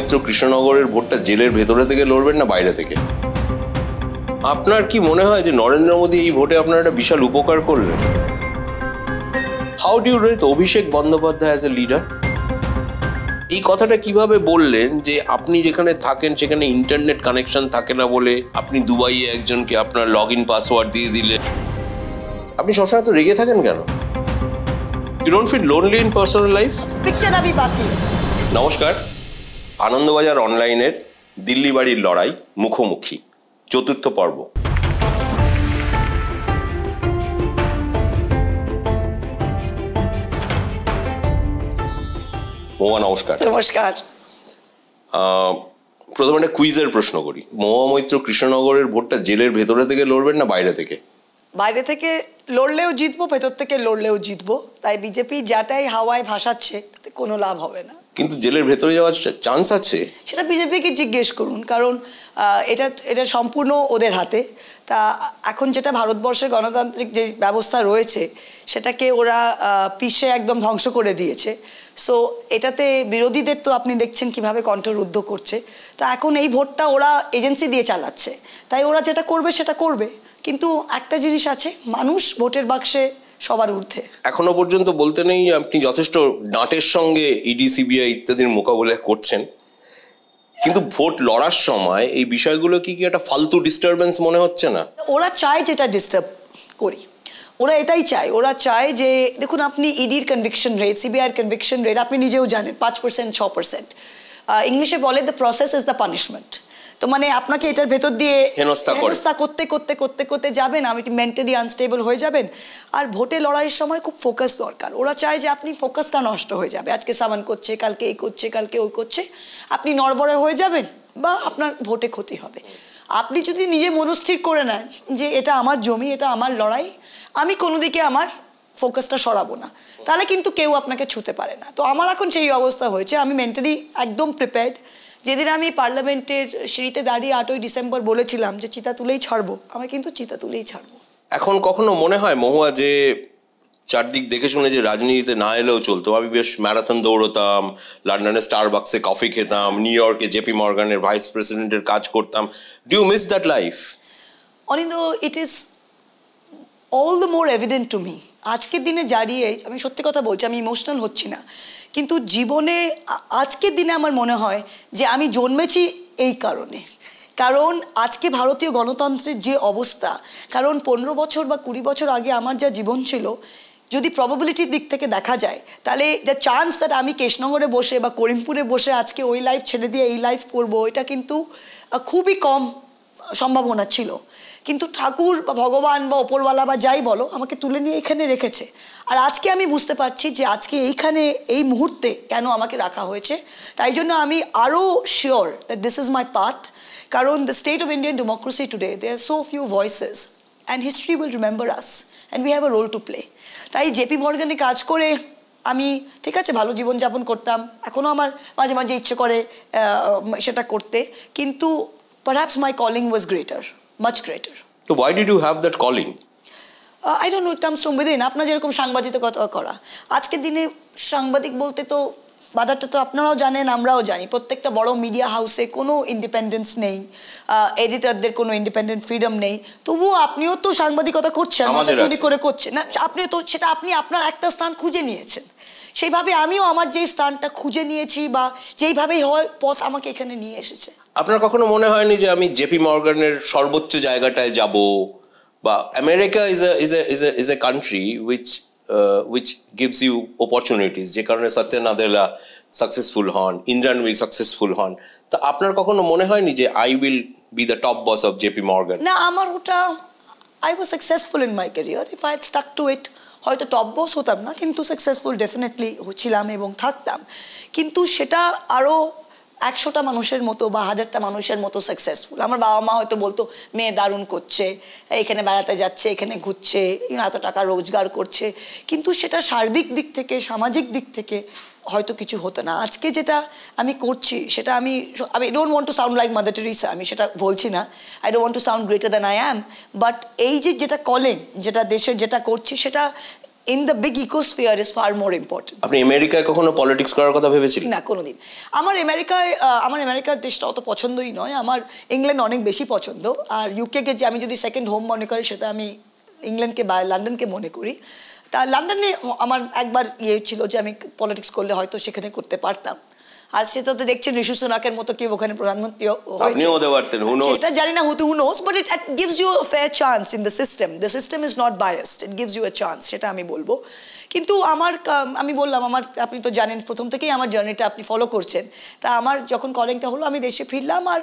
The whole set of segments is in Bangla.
মৈত্র কৃষ্ণনগরের ভোটটা জেলের ভেতরে থেকে লড়বেন না বাইরে থেকে? আপনার কি মনে হয় যে নরেন্দ্র মোদী এই ভোটে আপনার একটা বিশাল উপকার করলেন? How do you rate Abhishek Bandyopadhyay as a leader? এই কথাটা কিভাবে বললেন যে আপনি যেখানে থাকেন সেখানে ইন্টারনেট কানেকশন থাকে না বলে আপনি দুবাইয়ে একজনকে আপনার লগ ইন পাসওয়ার্ড দিয়ে দিলেন? আপনি সবসময় তো রেগে থাকেন কেন? You don't feel lonely in personal life? Picture আবি বাকি। নমস্কার, আনন্দবাজার অনলাইনের দিল্লি বাড়ির লড়াই মুখোমুখি চতুর্থ পর্ব। মহুয়া নমস্কার। নমস্কার। প্রথমে একটা কুইজের প্রশ্ন করি। মহুয়া মৈত্র কৃষ্ণনগরের ভোটটা জেলের ভেতরে থেকে লড়বেন না বাইরে থেকে? বাইরে থেকে লড়লেও জিতবো, ভেতর থেকে লড়লেও জিতবো। তাই বিজেপি যাটাই হাওয়ায় ভাসাচ্ছে তাতে কোনো লাভ হবে না। কিন্তু জেলের ভেতরে যাওয়ার চান্স আছে? সেটা বিজেপিকে জিজ্ঞেস করুন, কারণ এটা সম্পূর্ণ ওদের হাতে। তা এখন যেটা ভারতবর্ষের গণতান্ত্রিক যে ব্যবস্থা রয়েছে সেটাকে ওরা পিষে একদম ধ্বংস করে দিয়েছে। সো এটাতে বিরোধীদের তো আপনি দেখছেন কিভাবে কণ্ঠরুদ্ধ করছে। তা এখন এই ভোটটা ওরা এজেন্সি দিয়ে চালাচ্ছে, তাই ওরা যেটা করবে সেটা করবে। কিন্তু একটা জিনিস আছে, মানুষ ভোটের বাক্সে সবার ঊর্ধ্বে। এখনো পর্যন্ত বলতে নেই আপনি যথেষ্ট ডাঁটের সঙ্গে ইডি, সিবিআই ইত্যাদির মোকাবিলা করছেন, কিন্তু ভোট লড়ার সময় এই বিষয়গুলো কি একটা ফালতু ডিস্টারবেন্স মনে হচ্ছে না? ওরা চায় যেটা ডিস্টার্ব করি, ওরা এটাই চায়। ওরা চায় যে দেখুন, আপনি ইডির কনভিকশন রেট, সিবিআইয়ের কনভিকশন রেট আপনি নিজেও জানেন 5%, 6%। ইংলিশে বলে the process is the punishment. তো মানে আপনাকে এটার ভেতর দিয়ে হেনস্থা করতে করতে করতে করতে যাবেন, আপনি মেন্টালি আনস্টেবল হয়ে যাবেন। আর ভোটে লড়াইয়ের সময় খুব ফোকাস দরকার। ওরা চায় যে আপনি ফোকাসটা নষ্ট হয়ে যাবে, আজকে সামান করছে, কালকে এই করছে, কালকে ওই করছে, আপনি নড়বড়ে হয়ে যাবেন বা আপনার ভোটে ক্ষতি হবে। আপনি যদি নিজে মনস্থির করে নেন যে এটা আমার জমি, এটা আমার লড়াই, আমি কোনো দিকে আমার ফোকাসটা সরাবো না, তাহলে কিন্তু কেউ আপনাকে ছুতে পারে না। তো আমার এখন সেই অবস্থা হয়েছে, আমি মেন্টালি একদম প্রিপেয়ার্ড। যেদিন আমি পার্লামেন্টের সিঁড়িতে দাঁড়িয়ে 8ই ডিসেম্বর বলেছিলাম যে চিতা তুলেই ছাড়বো, আমি কিন্তু চিতা তুলেই ছাড়বো। এখন কখনো মনে হয় মহুয়া যে চারদিক দেখে শুনে যে রাজনীতিতে না এলেও চলতো? আমি বেশ ম্যারাথন দৌড়তাম, লন্ডনে স্টারবাক্সে কফি খেতাম, নিউ ইয়র্কে জেপি মর্গানের ভাইস প্রেসিডেন্টের কাজ করতাম। Do you miss that life? Anindya, it is all the more evident to me. আজকের দিনে দাঁড়িয়ে আমি সত্যি কথা বলছি, আমি ইমোশনাল হচ্ছি না, কিন্তু জীবনে আজকের দিনে আমার মনে হয় যে আমি জন্মেছি এই কারণে। কারণ আজকে ভারতীয় গণতন্ত্রের যে অবস্থা, কারণ 15 বছর বা 20 বছর আগে আমার যা জীবন ছিল, যদি প্রবাবিলিটির দিক থেকে দেখা যায়, তাহলে দ্য চান্স দ্যাট আমি কৃষ্ণনগরে বসে বা করিমপুরে বসে আজকে ওই লাইফ ছেড়ে দিয়ে এই লাইফ করবো, এটা কিন্তু খুবই কম সম্ভাবনা ছিল। কিন্তু ঠাকুর বা ভগবান বা ওপরওয়ালা বা যাই বলো, আমাকে তুলে নিয়ে এখানে রেখেছে। আর আজকে আমি বুঝতে পারছি যে আজকে এইখানে এই মুহূর্তে কেন আমাকে রাখা হয়েছে। তাই জন্য আমি আরও sure that this is my path. কারণ the state of Indian democracy today, they are so few voices and history will remember us and we have a role to play. তাই জেপি মর্গানে কাজ করে আমি ঠিক আছে ভালো জীবনযাপন করতাম, এখনও আমার মাঝে মাঝে ইচ্ছে করে সেটা করতে, কিন্তু perhaps my calling was greater, much greater. So why did you have that calling? I don't know, it comes from within. আপনার যেরকম সাংবাদিকতা করা, আজকের দিনে সাংবাদিক বলতে তো বাজারটা তো আপনারাও জানেন, আমরাও জানি, প্রত্যেকটা বড় মিডিয়া হাউসে কোনো ইন্ডিপেন্ডেন্স নেই, এডিটরদের কোনো ইন্ডিপেন্ডেন্ট ফ্রিডম নেই। তবুও আপনিও তো সাংবাদিকতা করছেন, তৈরি করে করছেন না, আপনিও তো সেটা আপনি আপনার একটা স্থান খুঁজে নিয়েছেন। সেইভাবে আমিও আমার যে স্থানটা খুঁজে নিয়েছি বা যেইভাবেই হয় পথ আমাকে এখানে নিয়ে এসেছে। আপনার কখনো মনে হয়নি যে আমি জেপি মর্গানের সর্বোচ্চ জায়গাটায় যাব? বা America is a country which gives you opportunities, যে কারণে সত্য নাদেলা সাকসেসফুল হন, ইন্দ্রান উই সাকসেসফুল হন। তা আপনার কখনো মনে হয়নি যে I will be the top boss of JP Morgan? না, আমার ওটা, I was successful in my career. If I had stuck to it, হয়তো টপ বস হতাম না, কিন্তু সাকসেসফুল ডেফিনেটলি হচ্ছিলাম এবং থাকতাম। কিন্তু সেটা আরও 100টা মানুষের মতো বা 1000টা মানুষের মতো সাকসেসফুল। আমার বাবা মা হয়তো বলতো মেয়ে দারুণ করছে, এখানে বেড়াতে যাচ্ছে, এখানে ঘুরছে, এত টাকা রোজগার করছে, কিন্তু সেটা সার্বিক দিক থেকে, সামাজিক দিক থেকে হয়তো কিছু হতো না। আজকে যেটা আমি করছি সেটা আমি don't want to sound like mother Teresa, আমি সেটা বলছি না, I don't want to sound greater than I am, but এই যেটা কলিং, যেটা দেশের যেটা করছি, সেটা in the big ecosphere is far more important. আপনি আমেরিকায় কখনো পলিটিক্স করার কথা ভেবেছিলেন? না, কোনোদিন। আমার আমেরিকার দেশটা অত পছন্দই নয়, আমার ইংল্যান্ড অনেক বেশি পছন্দ। আর ইউকেকে যে আমি যদি সেকেন্ড হোম মনে করি, সেটা আমি ইংল্যান্ডকে বা লন্ডনকে মনে করি। তা লন্ডনে আমার একবার ছিল যে আমি পলিটিক্স করলে হয়তো সেখানে করতে পারতাম। আর সেটা তো দেখছেন ঋষি সুনাকের মতো কেউ ওখানে প্রধানমন্ত্রী আপনিও হতে পারতেন, হু নোস। সেটা জানি না, who knows, but it gives you a fair chance in the system. The system is not biased, it gives you a chance, সেটা আমি বলবো। কিন্তু আমি বললাম, আপনি তো জানেন প্রথম থেকেই আমার জার্নিটা আপনি ফলো করছেন। তা আমার যখন কলিংটা হলো আমি দেশে ফিরলাম। আর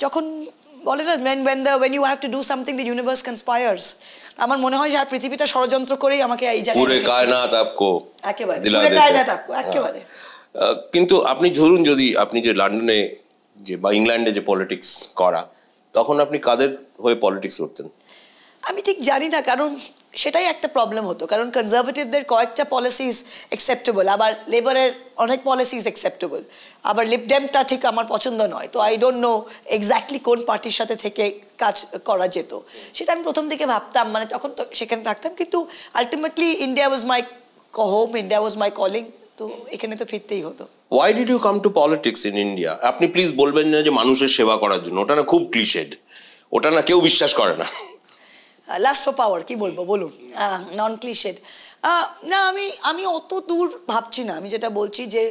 যখন বলে না, when you have to do something the universe conspires, আমার মনে হয় যে আর পৃথিবীটা ষড়যন্ত্র করেই আমাকে এই জায়গায় পুরো কায়নাত আপকো একেবারে পুরো কায়নাত আপকো একেবারে। কিন্তু আপনি ধরুন, যদি আপনি যে লন্ডনে যে বা ইংল্যান্ডে যে পলিটিক্স করা, তখন আপনি কাদের হয়ে পলিটিক্স করতেন? আমি ঠিক জানি না, কারণ সেটাই একটা প্রবলেম হতো। কারণ কনজারভেটিভদের কয়েকটা পলিসিস অ্যাকসেপ্টেবল, আবার লেবারের অনেক পলিসিস অ্যাকসেপ্টেবল, আবার লিবডেমটা ঠিক আমার পছন্দ নয়। তো আই ডোন্ট নো এক্স্যাক্টলি কোন পার্টির সাথে থেকে কাজ করা যেত। সেটা আমি প্রথম থেকে ভাবতাম, মানে তখন তো সেখানে থাকতাম, কিন্তু ultimately India was my home, India was my calling. তো এখানে তো ফিরতেই হতো। Why did you come to politics in India? আপনি প্লিজ বলবেন না যে মানুষের সেবা করার জন্য, ওটা না খুব ক্লিশেড, ওটা না কেউ বিশ্বাস করে না। লাস্ট ফর পাওয়ার, কি বলবো বলুন, নন ক্লিশেড। না, আমি অত দূর ভাবছি না। আমি যেটা বলছি যে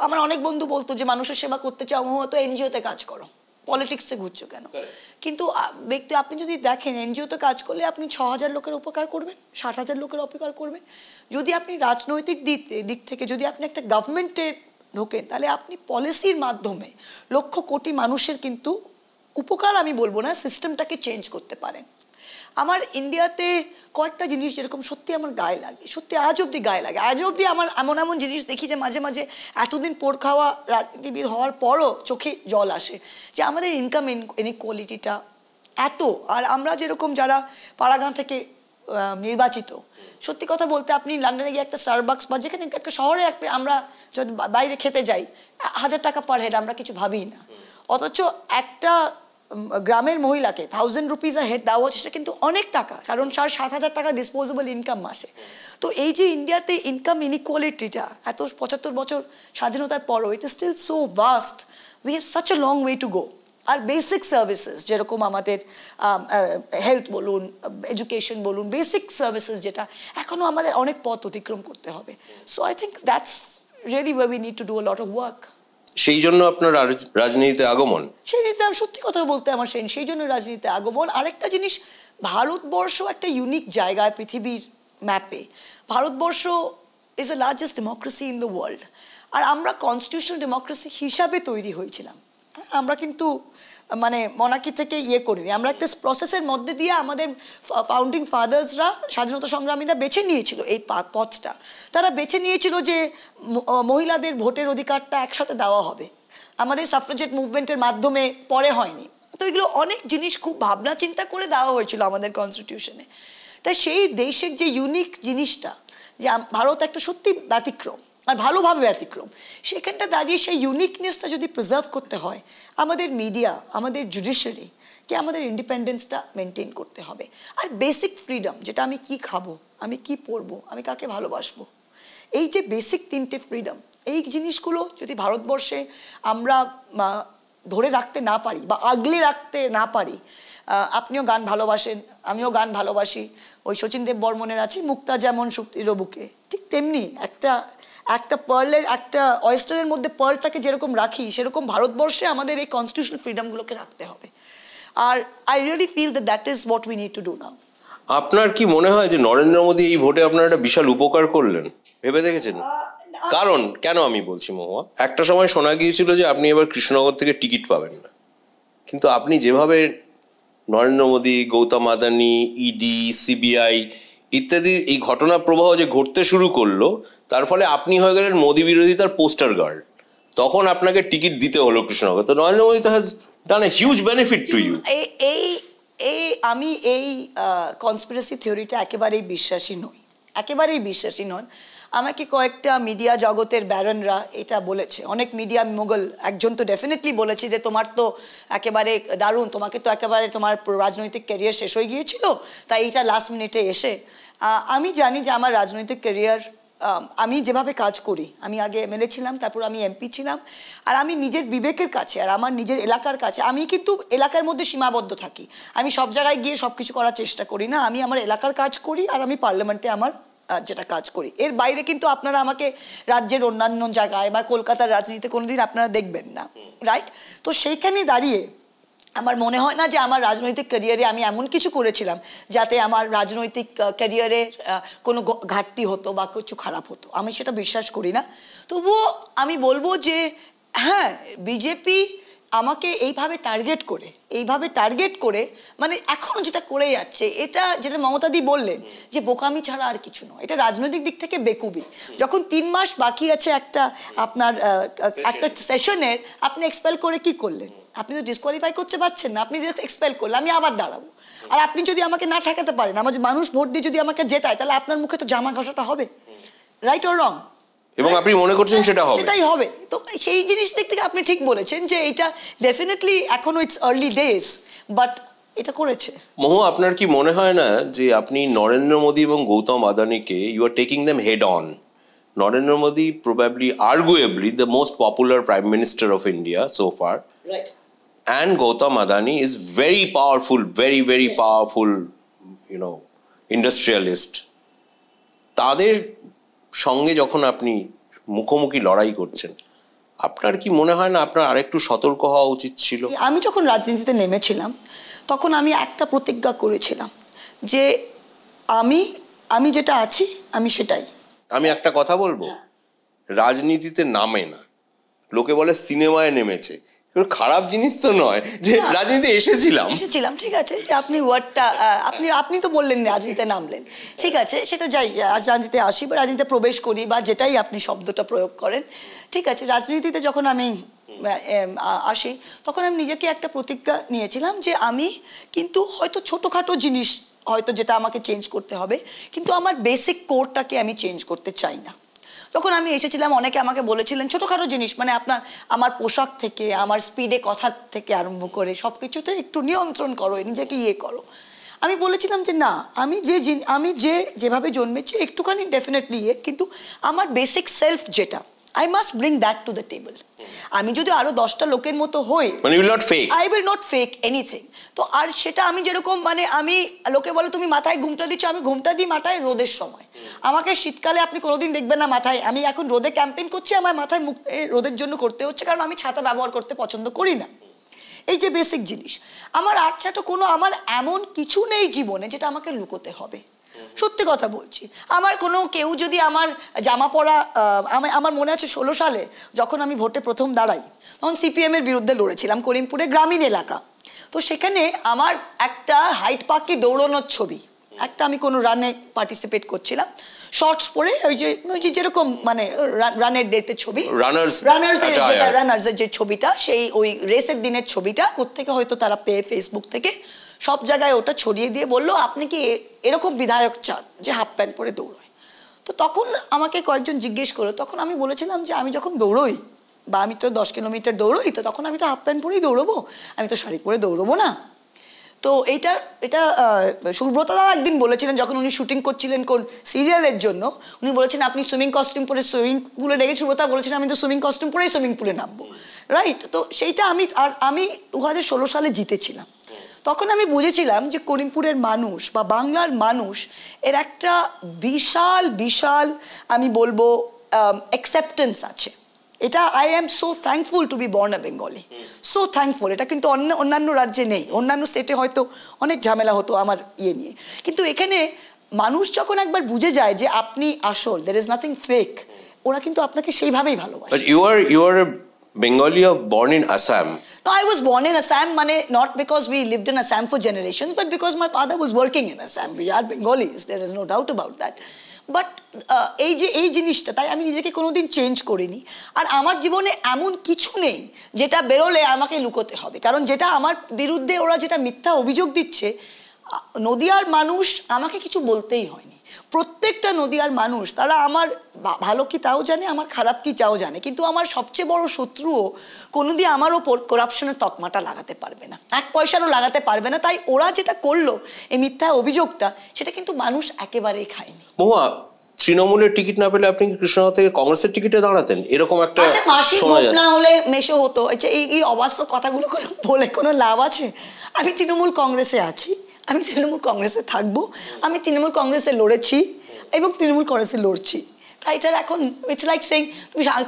আমার অনেক বন্ধু বলতো যে মানুষের সেবা করতে চাও হয়তো এনজিওতে কাজ করো, পলিটিক্সে ঘুরছো কেন? কিন্তু আপনি যদি দেখেন এনজিওতে কাজ করলে আপনি 6,000 লোকের উপকার করবেন, 60,000 লোকের উপকার করবেন। যদি আপনি রাজনৈতিক দিক থেকে যদি আপনি একটা গভর্নমেন্টে ঢোকেন, তাহলে আপনি পলিসির মাধ্যমে লক্ষ কোটি মানুষের কিন্তু উপকার, আমি বলবো না, সিস্টেমটাকে চেঞ্জ করতে পারেন। আমার ইন্ডিয়াতে কয়েকটা জিনিস যেরকম সত্যি আমার গায়ে লাগে, সত্যি আজ অব্দি গায়ে লাগে। আজ অব্দি আমার এমন জিনিস দেখি যে মাঝে মাঝে এতদিন পোড় খাওয়া রাজনীতিবিদ হওয়ার পরও চোখে জল আসে, যে আমাদের ইনকাম ইনইকুয়ালিটিটা এত। আর আমরা যেরকম যারা পাড়াগাঁ থেকে নির্বাচিত, সত্যি কথা বলতে আপনি লন্ডনে গিয়ে একটা স্টারবাকস বা যেখানে একটা শহরে আমরা যদি বাইরে খেতে যাই, 1,000 টাকা পার হেড, আমরা কিছু ভাবি না। অথচ একটা গ্রামের মহিলাকে 1,000 রুপিস হেড দেওয়া হচ্ছে, সেটা কিন্তু অনেক টাকা, কারণ 7,000 টাকা ডিসপোজেবল ইনকাম মাসে। তো এই যে ইন্ডিয়াতে ইনকাম ইনইকুয়ালিটিটা এত 75 বছর স্বাধীনতার পরও, it is still so vast, we have such a long way to go. আর বেসিক সার্ভিসেস যেরকম আমাদের হেলথ বলুন, এডুকেশন বলুন, বেসিক সার্ভিসেস যেটা এখনও আমাদের অনেক পথ অতিক্রম করতে হবে। So I think that's really way we need to do a lot of work. সেই জন্য আপনার রাজনীতিতে আগমন? সত্যি কথা বলতে আমার সেই জন্য রাজনীতিতে আগমন। আরেকটা জিনিস, ভারতবর্ষ একটা ইউনিক জায়গায় পৃথিবীর ম্যাপে। Bharatvarsha is the largest democracy in the world. আর আমরা কনস্টিটিউশনাল ডেমোক্রেসি হিসাবে তৈরি হয়েছিলাম। আমরা কিন্তু মানে মনার্কি থেকে করিনি, আমরা একটা প্রসেসের মধ্যে দিয়ে আমাদের ফাউন্ডিং ফাদার্সরা, স্বাধীনতা সংগ্রামীরা বেছে নিয়েছিল এই পথটা। তারা বেছে নিয়েছিল যে মহিলাদের ভোটের অধিকারটা একসাথে দেওয়া হবে, আমাদের সাফ্রাজেট মুভমেন্টের মাধ্যমে পরে হয়নি। তো এগুলো অনেক জিনিস খুব ভাবনা চিন্তা করে দেওয়া হয়েছিল আমাদের কনস্টিটিউশনে। তাই সেই দেশের যে ইউনিক জিনিসটা, যে ভারত একটা সত্যি ব্যতিক্রম, আর ভালোভাবে ব্যতিক্রম, সেখানটা দাঁড়িয়ে সেই ইউনিকনেসটা যদি প্রিজার্ভ করতে হয়, আমাদের মিডিয়া, আমাদের জুডিশিয়ারি কে আমাদের ইন্ডিপেন্ডেন্সটা মেনটেন করতে হবে। আর বেসিক ফ্রিডম, যেটা আমি কি খাবো, আমি কি পরবো, আমি কাকে ভালোবাসবো, এই যে বেসিক 3টে ফ্রিডম, এই জিনিসগুলো যদি ভারতবর্ষে আমরা ধরে রাখতে না পারি বা আগলে রাখতে না পারি। আপনিও গান ভালোবাসেন, আমিও গান ভালোবাসি। ওই শচীন দেব বর্মনের আছে, মুক্তা যেমন শক্তির বুকে, ঠিক তেমনি একটা পার্লের, একটা অয়েস্টারের মধ্যে পার্লটাকে যেরকম রাখি, সেরকম ভারতবর্ষে আমাদের এই কনস্টিটিউশনাল ফ্রিডমগুলোকে রাখতে হবে। আর I really feel that is what we need to do now. আপনার কি মনে হয় যে নরেন্দ্র মোদী এই ভোটে আপনার একটা বিশাল উপকার করলেন? ভেবে দেখেছেন? কারণ কেন আমি বলছি মহুয়া, একটা সময় শোনা গিয়েছিল যে আপনি এবার কৃষ্ণনগর থেকে টিকিট পাবেন না, কিন্তু আপনি যেভাবে নরেন্দ্র মোদী, গৌতম আদানি, ইডি, সিবিআই ইত্যাদি এই ঘটনা প্রবাহ যে ঘটতে শুরু করলো, তার ফলে আপনি হয়ে গেলেন মোদী বিরোধিতার পোস্টার গার্ল। তখন আপনাকে টিকিট দিতে হলো কৃষ্ণনগর। তো নরেন্দ্র মোদী তো has done a huge benefit to you. আমি এই কনস্পিরেসি থিওরিটা একেবারেই বিশ্বাসী নই, একেবারেই বিশ্বাসী নন। আমাকে কয়েকটা মিডিয়া জগতের ব্যারনরা এটা বলেছে, অনেক মিডিয়া মোগল, একজন তো ডেফিনেটলি বলেছে যে তোমার তো একেবারে দারুণ, তোমাকে তো একেবারে তোমার রাজনৈতিক ক্যারিয়ার শেষ হয়ে গিয়েছিল, তাই এটা লাস্ট মিনিটে এসে। আমি জানি যে আমার রাজনৈতিক ক্যারিয়ার, আমি যেভাবে কাজ করি, আমি আগে এমএলএ ছিলাম, তারপর আমি এমপি ছিলাম, আর আমি নিজের বিবেকের কাছে আর আমার নিজের এলাকার কাছে, আমি কিন্তু এলাকার মধ্যে সীমাবদ্ধ থাকি। আমি সব জায়গায় গিয়ে সব কিছু করার চেষ্টা করি না। আমি আমার এলাকার কাজ করি আর আমি পার্লামেন্টে আমার যেটা কাজ করি, এর বাইরে কিন্তু আপনারা আমাকে রাজ্যের অন্যান্য জায়গায় বা কলকাতার রাজনীতিতে কোনোদিন আপনারা দেখবেন না, রাইট? তো সেইখানে দাঁড়িয়ে আমার মনে হয় না যে আমার রাজনৈতিক ক্যারিয়ারে আমি এমন কিছু করেছিলাম যাতে আমার রাজনৈতিক ক্যারিয়ারে কোনো ঘাটতি হতো বা কিছু খারাপ হতো, আমি সেটা বিশ্বাস করি না। তবুও আমি বলবো যে হ্যাঁ, বিজেপি আমাকে এইভাবে টার্গেট করে মানে এখনও যেটা করে যাচ্ছে, এটা যেটা মমতাদি বললেন যে বোকামি ছাড়া আর কিছু নয়, এটা রাজনৈতিক দিক থেকে বেকুবি। যখন 3 মাস বাকি আছে আপনার একটা সেশনের, আপনি এক্সপেল করে কি করলেন? আপনি তো ডিসকোয়ালিফাই করতে পারছেন না, আপনি জাস্ট এক্সপেল করলেন, আমি আবার দাঁড়াবো। আর আপনি যদি আমাকে না ঠেকাতে পারেন, আমার মানুষ ভোট দিয়ে যদি আমাকে জেতায়, তাহলে আপনার মুখে তো জামা ঘষাটা হবে, রাইট অর রং? এবং আপনি মনে করছেন সেটাই হবে। তো সেই জিনিস দিক থেকে আপনি ঠিক বলেছেন যে এটা ডেফিনেটলি এখনো ইটস আর্লি ডেজ, বাট এটা করেছে। মহুয়া, আপনার কি মনে হয় না যে আপনি নরেন্দ্র মোদী এবং গৌতম আদানিকে you are taking them head on? Narendra Modi probably arguably the most popular prime minister of India so far, right, and Gautam Adani is very powerful, very yes, powerful, industrialist. তাদের সঙ্গে যখন আপনি মুখোমুখি লড়াই করছেন, আপনার কি মনে হয় না আপনার আরেকটু সতর্ক হওয়া উচিত ছিল? আমি যখন রাজনীতিতে নেমেছিলাম তখন আমি একটা প্রতিজ্ঞা করেছিলাম যে আমি যেটা আছি আমি সেটাই। আমি একটা কথা বলবো, রাজনীতিতে নামে না, লোকে বলে সিনেমায় নেমেছে, খারাপ জিনিস তো নয় যে রাজনীতিতে এসেছিলাম, ঠিক আছে, আপনি ওয়ার্ডটা আপনি তো বললেন রাজনীতিতে নামলেন, ঠিক আছে, সেটা যাই, রাজনীতিতে আসি বা রাজনীতিতে প্রবেশ করি বা যেটাই আপনি শব্দটা প্রয়োগ করেন, ঠিক আছে। রাজনীতিতে যখন আমি আসি তখন আমি নিজেকে একটা প্রতিজ্ঞা নিয়েছিলাম যে আমি কিন্তু হয়তো ছোটোখাটো জিনিস হয়তো যেটা আমাকে চেঞ্জ করতে হবে, কিন্তু আমার বেসিক কোরটাকে আমি চেঞ্জ করতে চাই না। যখন আমি এসেছিলাম অনেকে আমাকে বলেছিলেন ছোটোখাটো জিনিস, মানে আমার পোশাক থেকে আমার স্পিডে কথা থেকে আরম্ভ করে সব কিছুতে একটু নিয়ন্ত্রণ করো, নিজেকে করো। আমি বলেছিলাম যে না, আমি যেভাবে জন্মেছি একটুখানি ডেফিনেটলি কিন্তু আমার বেসিক সেলফ যেটা, I must bring that to the table. আমি যদি আরো 10টা লোকের মতো হই, মানে I will not fake anything. তো আর সেটা আমি যেরকম, মানে আমি লোকে বলে তুমি মাথায় ঘুমটা দিচ্ছ, আমি ঘুমটা দিই মাথায় রোদের সময়। আমাকে শীতকালে আপনি কোনোদিন দেখবেন না মাথায়, আমি এখন রোদে ক্যাম্পেইন করছি, আমার মাথায় মুখ রোদের জন্য করতে হচ্ছে, কারণ আমি ছাতা ব্যবহার করতে পছন্দ করি না। এই যে বেসিক জিনিস, আমার আমার এমন কিছু নেই জীবনে যেটা আমাকে লুকোতে হবে। সত্যি কথা বলছি, আমার কেউ যদি আমার জামা পরা, আমার মনে আছে 16 সালে যখন আমি ভোটে প্রথম দাঁড়াই, তখন সিপিএম এর বিরুদ্ধে লড়েছিলাম, করিমপুরে গ্রামীণ এলাকা। তো সেখানে আমার একটা হাইট পার্কে দৌড়ানোর ছবি, আমি কোনো রানে পার্টিসিপেট করছিলাম, শর্টস পরে ওই যে যেরকম মানে রানের ডেতে ছবি, রানার্সের যে ছবিটা, সেই ওই রেসের দিনের ছবিটা কোত্থেকে হয়তো তারা পেয়ে ফেসবুক থেকে সব জায়গায় ওটা ছড়িয়ে দিয়ে বললো আপনি কি এরকম বিধায়ক চান যে হাফ প্যান্ট পরে দৌড়ায়? তো তখন আমাকে কয়েকজন জিজ্ঞেস করলো, তখন আমি বলেছিলাম যে আমি যখন দৌড়ই বা আমি তো 10 কিলোমিটার দৌড়ই, তো তখন আমি তো হাফ প্যান্ট পরেই দৌড়বো, আমি তো শাড়ি পরে দৌড়বো না। তো এটা সুব্রতদা একদিন বলেছিলেন, যখন উনি শুটিং করছিলেন কোন সিরিয়ালের জন্য, উনি বলেছেন আপনি সুইমিং কস্টিউম পরে সুইমিং পুলে রেখে, সুব্রতা বলেছেন আমি তো সুইমিং কস্টিউম পরেই সুইমিং পুলে নামবো, রাইট? তো সেইটা আমি 2016 সালে জিতেছিলাম। তখন আমি বুঝেছিলাম যে করিমপুরের মানুষ বা বাংলার মানুষ এর একটা বিশাল আমি বলবো অ্যাকসেপ্টেন্স আছে। এটা I am so thankful to B born a Bengali, so thankful. এটা কিন্তু অন্যান্য রাজ্যে নেই, অন্যান্য স্টেটে হয়তো অনেক ঝামেলা হতো আমার নিয়ে, কিন্তু এখানে মানুষ যখন একবার বুঝে যায় যে আপনি আসল, there is nothing fake, ওরা কিন্তু আপনাকে সেইভাবেই ভালোবাসে। But you are a Bengali born in Assam. No, I was born in Assam, not because we lived in Assam for generations, but because my father was working in Assam. We are Bengalis, there is no doubt about that. But এই জিনিসটা তাই আমি নিজেকে কোনোদিন চেঞ্জ করিনি। আর আমার জীবনে এমন কিছু নেই যেটা বেরোলে আমাকে লুকোতে হবে, কারণ যেটা আমার বিরুদ্ধে ওরা যেটা মিথ্যা অভিযোগ দিচ্ছে, নদিয়ার মানুষ আমাকে কিছু বলতেই হয়নি। প্রত্যেকটা নদিয়ার মানুষ তারা আমার ভালো কি তাও জানে, আমার খারাপ কি তাও জানে, কিন্তু আমার সবচেয়ে বড় শত্রুও কোনোদিন আমার ওপর করাপশনের তকমাটা লাগাতে পারবে না, 1 পয়সারও লাগাতে পারবে না। তাই ওরা যেটা করলো এই মিথ্যা অভিযোগটা, সেটা কিন্তু মানুষ একেবারেই খায়নি। মহুয়া, তৃণমূলের টিকিট না পেলে আপনি কি কৃষ্ণনগর থেকে কংগ্রেসের টিকিটে দাঁড়াতেন? এরকম একটা মাসি গোপ না হলে মেশো হতো। এই অবাস্তব কথাগুলো বলে কোনো লাভ আছে? আমি তৃণমূল কংগ্রেসে আছি, আমি তৃণমূল কংগ্রেসে থাকবো, আমি তৃণমূল কংগ্রেসে লড়েছি এবং তৃণমূল কংগ্রেসে লড়ছি। তাই এটার এখন ইটস লাইক সেইং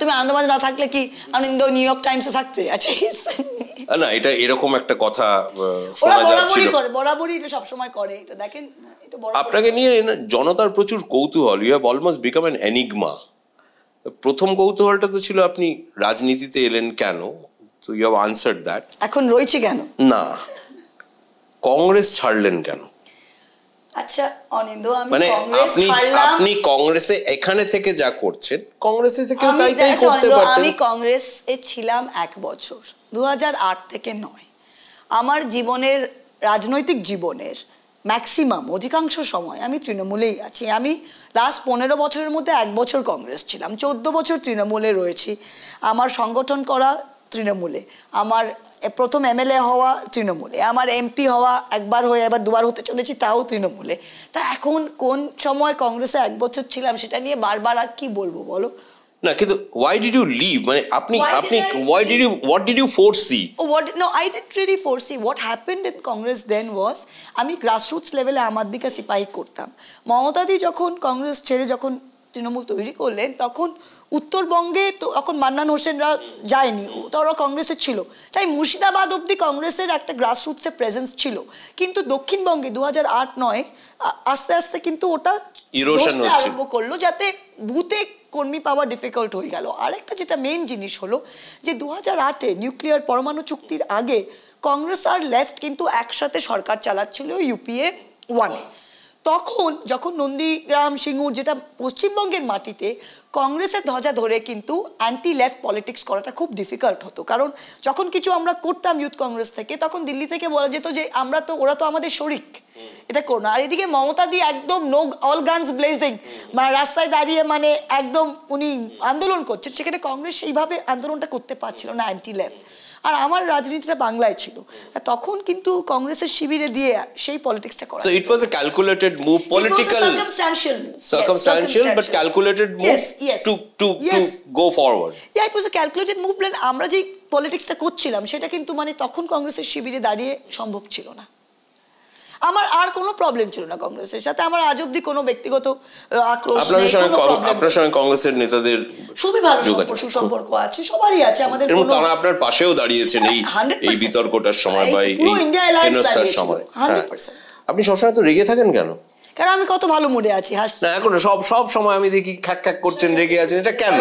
তুমি আনন্দবাজার না থাকলে কি আনন্দ নিউ ইয়র্ক টাইমসে থাকতে আছে না, এটা এরকম একটা কথা ওরা বরাবরই করে, বরাবরই এটা সবসময় করে। এটা দেখেন, আপনাকে নিয়ে জনতার প্রচুর কৌতূহল। You have almost become an enigma. প্রথম কৌতূহলটা তো ছিল আপনি রাজনীতিতে এলেন কেন, তো ইউ হ্যাভ আনসার্ড দ্যাট। এখন রয়েছে কেন? না, কংগ্রেস ছাড়লেন কেন? আচ্ছা অনিন্দ, মানে আপনি কংগ্রেসে এখানে থেকে যা করছেন, কংগ্রেসে থেকেও তাই করতে পারতেন। আমি কংগ্রেসে ছিলাম 1 বছর, 2008 থেকে 9। আমার জীবনের, রাজনৈতিক জীবনের ম্যাক্সিমাম অধিকাংশ সময় আমি তৃণমূলেই আছি। আমি লাস্ট 15 বছরের মধ্যে 1 বছর কংগ্রেস ছিলাম, 14 বছর তৃণমূলে রয়েছি। আমার সংগঠন করা তৃণমূলে, আমার প্রথম এমএলএ হওয়া তৃণমূলে, আমার এমপি হওয়া একবার হয়ে এবার 2বার হতে চলেছি, তাও তৃণমূলে। তা এখন কোন সময় কংগ্রেসে 1 বছর ছিলাম সেটা নিয়ে বারবার আর কি বলবো বলো না, কিন্তু why did you leave? মানে আপনি what did you foresee? No, I didn't really foresee. What happened in Congress then was, আমি গ্রাসরুটস লেভেলে আমাদের কাছে সিপাহি করতাম। মমতাদি যখন কংগ্রেস ছেড়ে যখন তৃণমূল তৈরি করলেন, তখন উত্তরবঙ্গে তো এখন মান্নান হোসেনরা যায়নি, তারা কংগ্রেসে ছিল, তাই মুর্শিদাবাদ অব্দি কংগ্রেসের একটা গ্রাসরুটসের প্রেজেন্স ছিল। কিন্তু দক্ষিণবঙ্গে 2008-9 আস্তে আস্তে কিন্তু ওটা আরম্ভ করলো, যাতে বুথে কর্মী পাওয়া ডিফিকাল্ট হয়ে গেল। আরেকটা যেটা মেইন জিনিস হলো যে 2008-এ নিউক্লিয়ার পরমাণু চুক্তির আগে কংগ্রেস আর লেফট কিন্তু একসাথে সরকার চালাচ্ছিল ইউপিএ 1-এ। তখন যখন নন্দীগ্রাম, সিঙ্গুর, যেটা পশ্চিমবঙ্গের মাটিতে কংগ্রেসের ধ্বজা ধরে কিন্তু অ্যান্টি লেফট পলিটিক্স করাটা খুব ডিফিকাল্ট হতো। কারণ যখন কিছু আমরা করতাম ইউথ কংগ্রেস থেকে, তখন দিল্লি থেকে বলা যেত যে ওরা তো আমাদের শরিক, এটা করো না। আর এদিকে মমতা দি একদম নো অল গানস ব্লেজিং, রাস্তায় দাঁড়িয়ে মানে একদম উনি আন্দোলন করছেন, সেখানে কংগ্রেস সেইভাবে আন্দোলনটা করতে পারছিল না অ্যান্টি লেফট। আর আমার রাজনীতিটা বাংলায় ছিল, তখন কিন্তু কংগ্রেসের শিবিরে দিয়ে সেই পলিটিক্সটা করা। So it was a calculated move, political, circumstantial but calculated move to go forward. Yeah, it was a calculated move plan. আমরা যে পলিটিক্সটা করছিলাম সেটা কিন্তু মানে তখন কংগ্রেসের শিবিরে দাঁড়িয়ে সম্ভব ছিল না। আমার আর কোনো প্রবলেম ছিল না কংগ্রেসের সাথে, আমার আজ অব্দি কোনো ব্যক্তিগত আক্রোশ নেই। আপনার সঙ্গে কংগ্রেসের নেতাদের খুবই ভালো সুসম্পর্ক আছে, সবারই আছে। আমাদের কোনো, তারা আপনার পাশেও দাঁড়িয়েছেন এই বিতর্কটার সময় বা এই হেনস্থার সময়। 100%। আপনি সবসময় তো রেগে থাকেন কেন? কারণ আমি কত ভালো মুডে আছি। না, এখন সব সময় আমি দেখি খ্যাক খ্যাক করছেন, রেগে আছেন, এটা কেন?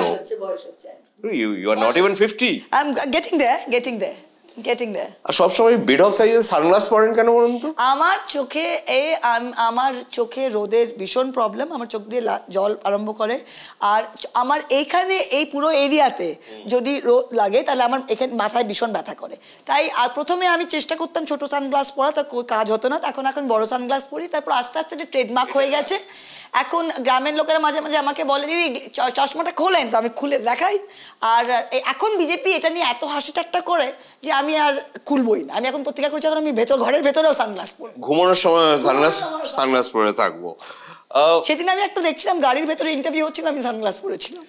You are not even 50. I'm getting there. আর সবসময় বেড অফ সাইজের সানগ্লাস পরেন কেন বলুন তো? আমার চোখে রোদের ভীষণ প্রবলেম, আমার চোখ দিয়ে জল আরম্ভ করে। আর আমার এইখানে এই পুরো এরিয়াতে যদি রোদ লাগে তাহলে আমার এখানে মাথায় ভীষণ ব্যথা করে। তাই প্রথমে আমি চেষ্টা করতাম ছোট সানগ্লাস পরা, তা কাজ হতো না। এখন বড় সানগ্লাস পরি, তারপর আস্তে আস্তে এটা ট্রেডমার্ক হয়ে গেছে। এখন গ্রামের লোকেরা মাঝে মাঝে আমাকে বলে, দিদি চশমাটা খোলেন, তো আমি খুলে দেখাই। আর এখন বিজেপি এটা নিয়ে এত হাসি ঠাট্টা করে যে আমি আর খুলবই না। আমি এখন প্রতিজ্ঞা করছি, এখন আমি ঘরের ভেতরেও সানগ্লাস পরবো, ঘুমানোর সময় সানগ্লাস পরে থাকবো। সেদিন আমি একটা দেখছিলাম গাড়ির ভেতরে ইন্টারভিউ হচ্ছিল, আমি সানগ্লাস পরেছিলাম।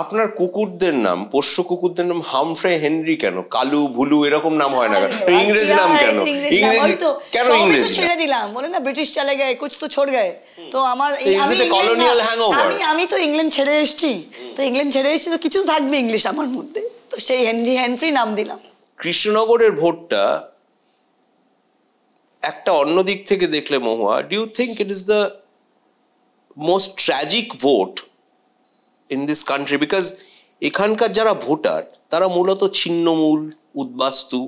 আপনার কুকুরদের নাম, পোষ্য কুকুরদের নাম হামফ্রে হেনরি কেন? কালু, ভুলু এরকম নাম হয় না কেন? ইংরেজি নাম কেন? ইংরেজি ছেড়ে দিলাম, বলে না ব্রিটিশ চলে গেছে, কুছ তো ছোড় গেছে। তো আমার আমি তো ইংল্যান্ড ছেড়ে এসেছি, তো কিছু থাকবে ইংলিশ আমার মধ্যে, তো সেই হেনরি নাম দিলাম। কৃষ্ণনগরের ভোটটা একটা অন্য দিক থেকে দেখলে, Mahua, do you think it is the most tragic vote in this country? because এখানকার যারা ভোটার তারা মূলত ছিন্নমূল, উদ্বাস্তু,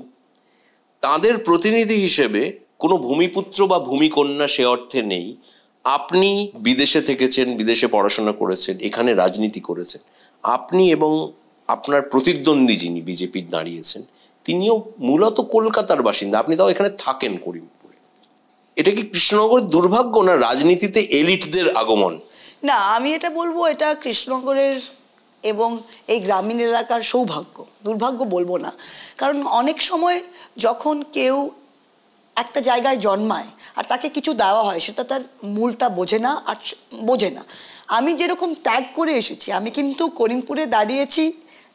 তাদের প্রতিনিধি হিসেবে কোনো ভূমিপুত্র বা ভূমিকন্যা সে অর্থে নেই। আপনি বিদেশে থেকেছেন, বিদেশে পড়াশোনা করেছেন, এখানে রাজনীতি করেছেন, আপনি এবং আপনার প্রতিদ্বন্দ্বী যিনি বিজেপির দাঁড়িয়েছেন, তিনিও মূলত কলকাতার বাসিন্দা, আপনি তাও এখানে থাকেন করিমপুরে। এটা কি কৃষ্ণনগরের দুর্ভাগ্য না রাজনীতিতে এলিটদের আগমন? না, আমি এটা বলবো এটা কৃষ্ণনগরের এবং এই গ্রামীণ এলাকার সৌভাগ্য, দুর্ভাগ্য বলবো না। কারণ অনেক সময় যখন কেউ একটা জায়গায় জন্মায় আর তাকে কিছু দেওয়া হয়, সেটা তার মূলটা বোঝে না আর বোঝে না। আমি যেরকম ত্যাগ করে এসেছি, আমি কিন্তু করিমপুরে দাঁড়িয়েছি,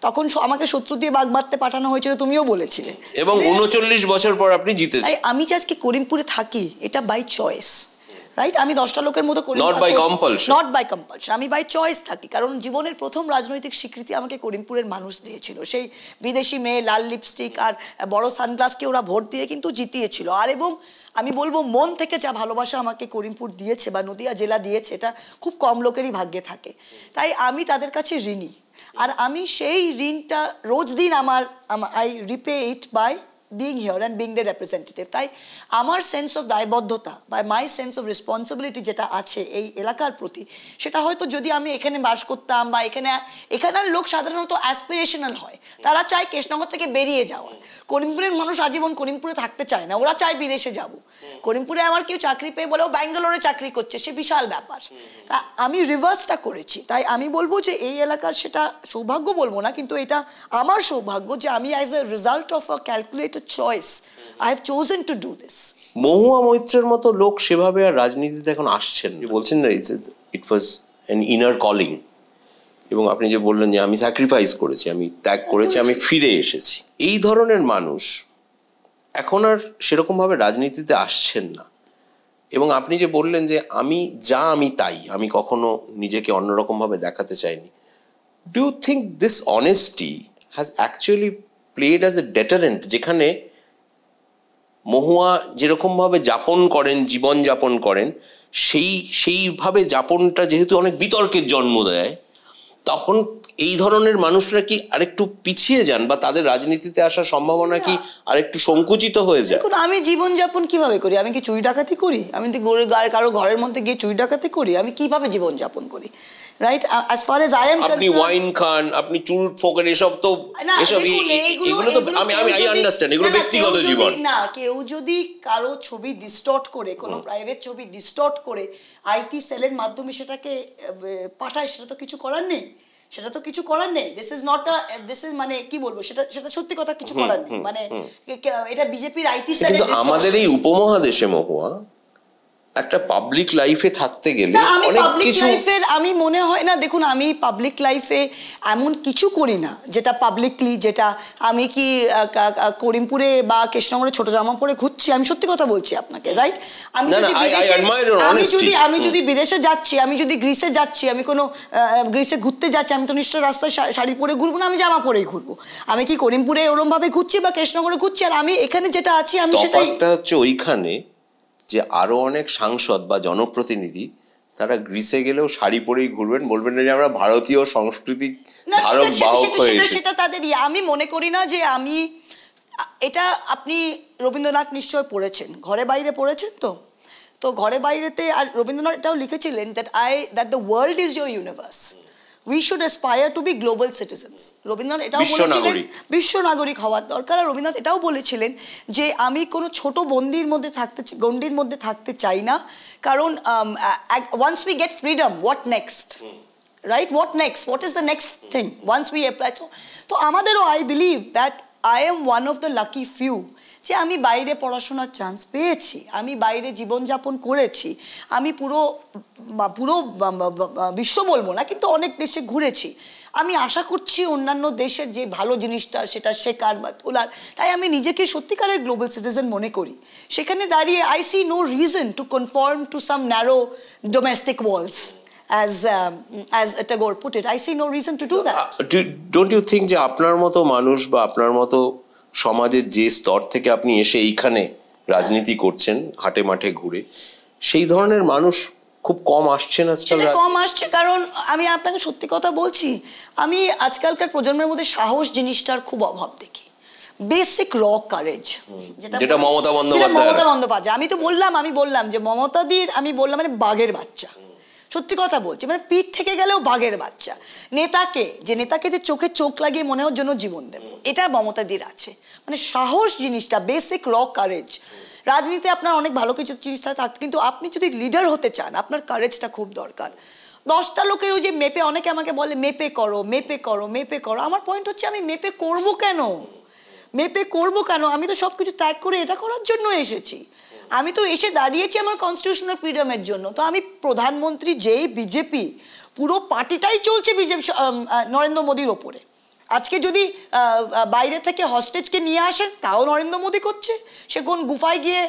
তখন আমাকে শত্রু দিয়ে বাগ মারতে পাঠানো হয়েছিল, তুমিও বলেছিলে, এবং 39 বছর পর আপনি জিতেছেন। আমি যে আজকে করিমপুরে থাকি এটা বাই চয়েস, রাইট? আমি 10টা লোকের মতো করি, not by compulsion, not by compulsion, আমি বাই চয়েস থাকি। কারণ জীবনের প্রথম রাজনৈতিক স্বীকৃতি আমাকে করিমপুরের মানুষ দিয়েছিল। সেই বিদেশি মেয়ে, লাল লিপস্টিক আর বড় সানগ্লাসকে ওরা ভোট দিয়ে কিন্তু জিতিয়েছিল। আর এবং আমি বলবো মন থেকে যা ভালোবাসা আমাকে করিমপুর দিয়েছে বা নদিয়া জেলা দিয়েছে, এটা খুব কম লোকেরই ভাগ্যে থাকে। তাই আমি তাদের কাছে ঋণী। আর আমি সেই ঋণটা রোজ দিন I repay it by being here and being the representative. তাই আমার সেন্স অফ দায়বদ্ধতা বা মাই সেন্স অফ রেসপন্সিবিলিটি যেটা আছে এই এলাকার প্রতি, সেটা হয়তো যদি আমি এখানে বাস করতাম বা এখানের লোক সাধারণত অ্যাসপিরেশনাল হয়, তারা চায় কৃষ্ণনগর থেকে বেরিয়ে যাওয়া। করিমপুরের মানুষ আজীবন করিমপুরে থাকতে চায় না, ওরা চায় বিদেশে যাব। করিমপুরে আমার কেউ চাকরি পেয়ে বলেও ব্যাঙ্গালোরে চাকরি করছে, সে বিশাল ব্যাপার। তা আমি রিভার্সটা করেছি। তাই আমি বলবো যে এই এলাকার সেটা সৌভাগ্য বলবো না, কিন্তু এটা আমার সৌভাগ্য যে আমি as a result of a calculated choice I have chosen to do this. মহুয়া মৈত্রের মতো লোক সেভাবে আর রাজনীতিতে এখন আসছেন, বলছেন না ইট ওয়াজ অ্যান ইনার কলিং, এবং আপনি যে বললেন যে আমি স্যাক্রিফাইস করেছি, আমি ত্যাগ করেছি, আমি ফিরে এসেছি, এই ধরনের মানুষ এখন আর সেরকম ভাবে রাজনীতিতে আসছেন না। এবং আপনি যে বললেন যে আমি তাই, আমি কখনো নিজেকে অন্যরকম ভাবে দেখাতে চাইনি, do you think this honesty has actually played as a deterrent? যেখানে মহুয়া যেরকম ভাবে জীবন যাপন করেন, সেইভাবে যাপনটা যেহেতু অনেক বিতর্কের জন্ম দেয়, তখন এই ধরনের মানুষরা কি আরেকটু পিছিয়ে যান বা তাদের রাজনীতিতে আসার সম্ভাবনা কি আরেকটু সংকুচিত হয়ে যায়? দেখুন, আমি জীবনযাপন কিভাবে করি? আমি কি চুরি ডাকাতি করি? আমি কি কারো ঘরের মধ্যে গিয়ে চুরি ডাকাতি করি? আমি কিভাবে জীবনযাপন করি? Right, as far as I am concerned, আপনি ওয়াইন খান, আপনি চুরুট ফোকেন, এসব তো এগুলো তো আমি আন্ডারস্ট্যান্ড, এগুলো ব্যক্তিগত জীবন না। কেউ যদি কারো ছবি ডিস্টর্ট করে, কোনো প্রাইভেট ছবি ডিস্টর্ট করে আইটি সেলের মাধ্যমে সেটাকে পাঠায়, সেটা তো কিছু করার নেই, দিস ইজ মানে কি বলবো, সেটা সত্যি কথা, কিছু করার নেই। মানে এটা বিজেপির আইটি সেল। কিন্তু আমাদের এই উপমহাদেশে মহুয়া একটা পাবলিক লাইফে থাকতে গেলে অনেক কিছু, আমি মনে হয় না, দেখুন আমি পাবলিক লাইফে এমন কিছু করি না যেটা পাবলিকলি, যেটা আমি কি করিমপুরে বা কৃষ্ণনগরে ছোট জামা পরে ঘুরছি, আমি সত্যি কথা বলছি আপনাকে, রাইট? আমি যদি বিদেশে যাচ্ছি, আমি যদি গ্রিসে যাচ্ছি, আমি কোনো গ্রিসে ঘুরতে যাচ্ছি, আমি তো নিশ্চয় রাস্তায় শাড়ি পরে ঘুরবো না, আমি জামা পরেই ঘুরবো। আমি কি করিমপুরে ওরম ভাবে ঘুরছি বা কৃষ্ণনগরে ঘুরছি, আর আমি এখানে যেটা আছি আমি সেটাই হচ্ছে ওইখানে যে আরো অনেক সাংসদ বা জনপ্রতিনিধি তারা গ্রিসে গেলেও শাড়ি পরেই ঘুরবেন, বলবেন না যে আমরা ভারতীয় সংস্কৃতি ধারক বাহক হয়ে এসেছি, সেটা তাদেরই। আমি মনে করি না যে আমি এটা, আপনি রবীন্দ্রনাথ নিশ্চয় পড়েছেন, ঘরে বাইরে পড়েছেন, তো ঘরে বাইরেতে, আর রবীন্দ্রনাথ এটাও লিখেছিলেন that the world is your universe, we should aspire to be global citizens. Rabindranath এটাও বলেছিলেন বিশ্ব নাগরিক হওয়ার দরকার। আর রবীন্দ্রনাথ এটাও বলেছিলেন যে আমি কোনো ছোট গণ্ডির মধ্যে থাকতে চাই না, কারণ once we get freedom, what next, right? What is the next thing once we apply? তো আমাদেরও, I believe that I am one of the lucky few যে আমি বাইরে পড়াশোনার চান্স পেয়েছি, আমি বাইরে জীবনযাপন করেছি, আমি পুরো বিশ্ব বলবো না, কিন্তু অনেক দেশে ঘুরেছি। আমি আশা করছি অন্যান্য দেশের যে ভালো জিনিসটা সেটা শেখার বা তোলার। তাই আমি নিজেকে সত্যিকারের গ্লোবাল সিটিজেন মনে করি। সেখানে দাঁড়িয়ে I see no reason to conform to some narrow domestic walls, as Tagore put it. I see no reason to do that. Don't you think যে আপনার মতো মানুষ বা আপনার মতো সমাজের যে স্তর থেকে আপনি এসে এইখানে রাজনীতি করছেন, হাটে মাঠে ঘুরে, সেই ধরনের মানুষ খুব কম আসছেন আজকাল? কম আসছে, কারণ আমি আপনাকে সত্যি কথা বলছি, আমি আজকালকার প্রজন্মের মধ্যে সাহস জিনিসটার খুব অভাব দেখি। বেসিক র কারেজ, যেটা মমতা বন্দ্যোপাধ্যায়, আমি বললাম যে মমতাদির, আমি বললাম মানে বাঘের বাচ্চা, সত্যি কথা বলছি, মানে পিঠ থেকে গেলেও বাঘের বাচ্চা। নেতাকে যে চোখে চোখ লাগিয়ে মনে হওয়ার জন্য জীবন দেব, এটা মমতাদির আছে। মানে সাহস জিনিসটা, বেসিক র কারেজ, রাজনীতিতে আপনার অনেক ভালো কিছু জিনিস থাকে, কিন্তু আপনি যদি লিডার হতে চান আপনার কারেজটা খুব দরকার। 10টা লোকের ওই যে মেপে, অনেকে আমাকে বলে মেপে করো মেপে করো মেপে করো। আমার পয়েন্ট হচ্ছে আমি মেপে করব কেন? মেপে করব কেন? আমি তো সব কিছু ত্যাগ করে এটা করার জন্য এসেছি। আমি তো এসে দাঁড়িয়েছি আমার কনস্টিটিউশনাল ফ্রিডমের জন্য। তো আমি প্রধানমন্ত্রী যেই বিজেপি, পুরো পার্টিটাই চলছে বিজেপি নরেন্দ্র মোদীর ওপরে। আজকে যদি বাইরে থেকে হস্টেজকে নিয়ে আসেন তাও নরেন্দ্র মোদী করছে, সে কোন গুফায় গিয়ে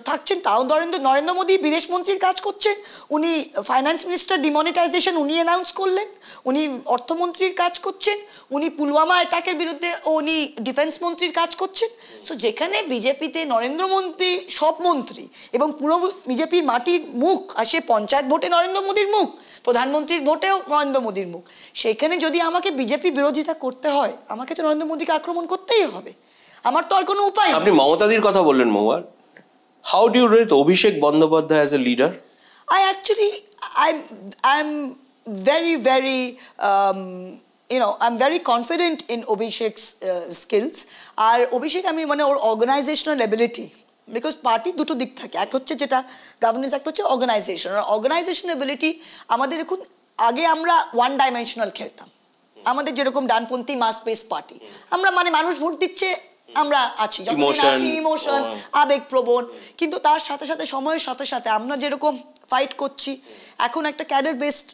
থাকছেন তাও নরেন্দ্র মোদী বিদেশ মন্ত্রীর কাজ করছেন, উনি ফাইন্যান্স মিনিস্টার ডিমনিটাইজেশন উনি অ্যানাউন্স করলেন, উনি অর্থমন্ত্রীর কাজ করছেন, উনি পুলওয়ামা অ্যাটাকের বিরুদ্ধে উনি ডিফেন্স মন্ত্রীর কাজ করছেন। সো যেখানে বিজেপিতে নরেন্দ্র মোদী সব মন্ত্রী এবং পুরো বিজেপির মাটির মুখ, আর সে পঞ্চায়েত ভোটে নরেন্দ্র মোদীর মুখ, প্রধানমন্ত্রীর ভোটেও নরেন্দ্র মোদীর মুখ, সেখানে যদি আমাকে বিজেপি বিরোধিতা করতে হয় আমাকে তো নরেন্দ্র মোদীকে আক্রমণ করতেই হবে, আমার তো আর কোনো উপায় নেই। আপনি মমতাদির কথা বললেন মহুয়ার, how do you rate Abhishek Bandyopadhyay as a leader? I'm very I'm very confident in Abhishek's skills. আর অভিষেক আমি মানে ওর অর্গানাইজেশনাল এবিলিটি, বিকজ পার্টি দুটো দিক থাকে, এক হচ্ছে যেটা গভর্নেন্স, একটা হচ্ছে অর্গানাইজেশন। আর অর্গানাইজেশন এবিলিটি আমাদের এখন, আগে আমরা ওয়ান ডাইমেনশনাল খেলতাম, আমাদের যেরকম ডানপন্থী মাস বেস পার্টি, আমরা মানে মানুষ ভোট দিচ্ছে আমরা আছি, ইমোশন আবেগপ্রবণ, কিন্তু তার সাথে সাথে সময়ের সাথে সাথে আমরা যেরকম ফাইট করছি এখন একটা ক্যাডার বেসড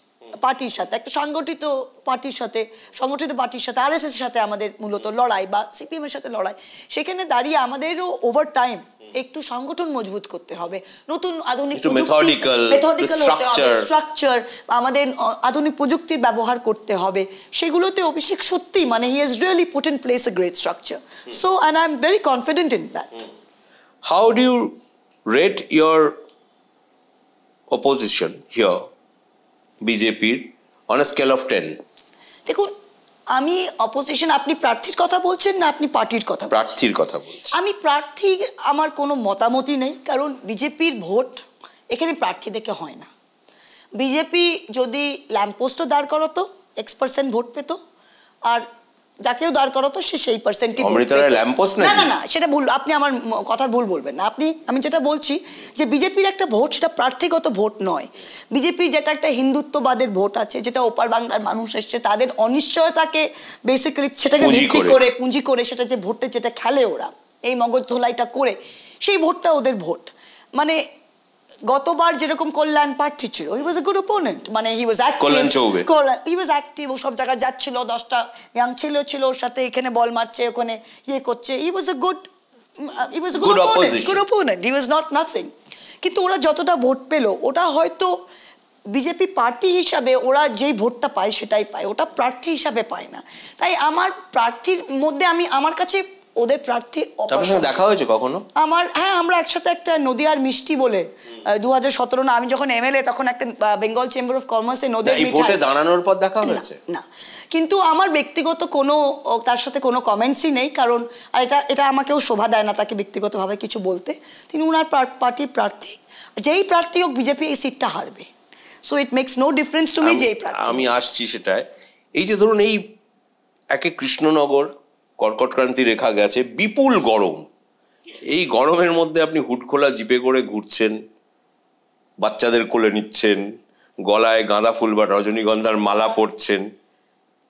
পার্টির সাথে, একটা সংগঠিত পার্টির সাথে আরএসএস এর সাথে আমাদের মূলত লড়াই, বা সিপিএম এর সাথে লড়াই, সেখানে দাঁড়িয়ে আমাদেরও ওভার টাইম একটু সংগঠন মজবুত করতে হবে, নতুন আধুনিক মেথডিক্যাল হতে হবে, স্ট্রাকচার, আমাদের আধুনিক প্রযুক্তির ব্যবহার করতে হবে, সেগুলোতে অভিষেক সত্যি মানে he has really put in place a great structure. So and I am very confident in that. How do you rate your opposition here, বিজেপির, অন আ স্কেল অফ 10? দেখুন, আমি অপোজিশন, আপনি প্রার্থীর কথা বলছেন না আপনি পার্টির কথা? প্রার্থীর কথা বলছি। আমি প্রার্থী, আমার কোনো মতামতই নেই, কারণ বিজেপির ভোট এখানে প্রার্থী দেখে হয় না। বিজেপি যদি ল্যাম্পপোস্টও দাঁড় করাতো X% ভোট পেত, আর যাকেও দাঁড় করাতো সে সেই পার্সেন্টই। না, সেটা ভুল, আপনি আমার কথার ভুল বলবেন না। আমি যেটা বলছি যে বিজেপির একটা ভোট, সেটা প্রার্থীগত ভোট নয়। বিজেপির যেটা একটা হিন্দুত্ববাদের ভোট আছে, যেটা ওপার বাংলার মানুষ এসছে, তাদের অনিশ্চয়তাকে বেসিক্যালি সেটাকে পুঁজি করে সেটা যে ভোটে যেটা খেলে ওরা, এই মগজ ধোলাইটা করে, সেই ভোটটা ওদের ভোট। মানে গতবার যেরকম কল্যাণ প্রার্থী ছিল, হি ওয়াজ এ গুড অপোনেন্ট, মানে হি ওয়াজ অ্যাক্টিভ, ও সব জায়গায় যাচ্ছিল, 10টা ইয়াং ছেলে ছিল ওর সাথে, এখানে বল মারছে, ওখানে ইয়ে করছে, he was a good opponent, he was not nothing. কিন্তু ওরা যতটা ভোট পেল, ওটা হয়তো বিজেপি পার্টি হিসাবে ওরা যেই ভোটটা পায় সেটাই পায়, ওটা প্রার্থী হিসাবে পায় না। তাই আমার প্রার্থীর মধ্যে আমার কাছে ওদের প্রার্থী দেখা হয়েছে কখনো আমার? হ্যাঁ, আমরা একসাথে একটা নদিয়ার মিষ্টি বলে 2017 না, আমি যখন এমএলএ তখন একটা বেঙ্গল চেম্বার অফ কমার্সে নদিয়ার ভোটে দাঁড়ানোর পর দেখা হয়েছে না। কিন্তু আমার ব্যক্তিগত কোনো তার সাথে কোনো কমেন্টসই নেই, কারণ এটা আমাকেও শোভা দেয় না তাকে ব্যক্তিগতভাবে কিছু বলতে। তিনি ওনার পার্টির প্রার্থী, যেই প্রার্থী হোক বিজেপি এই সিটটা হারবে। So it makes no difference to me যেই প্রার্থী। আমি আসছি সেটাই। এই যে ধরুন এই একে কৃষ্ণনগর কর্কটক্রান্তি রেখা গেছে, বিপুল গরম, এই গরমের মধ্যে আপনি হুডখোলা জিপে করে ঘুরছেন, বাচ্চাদের কোলে নিচ্ছেন, গলায় গাঁদা ফুল বা রজনীগন্ধার মালা পরছেন,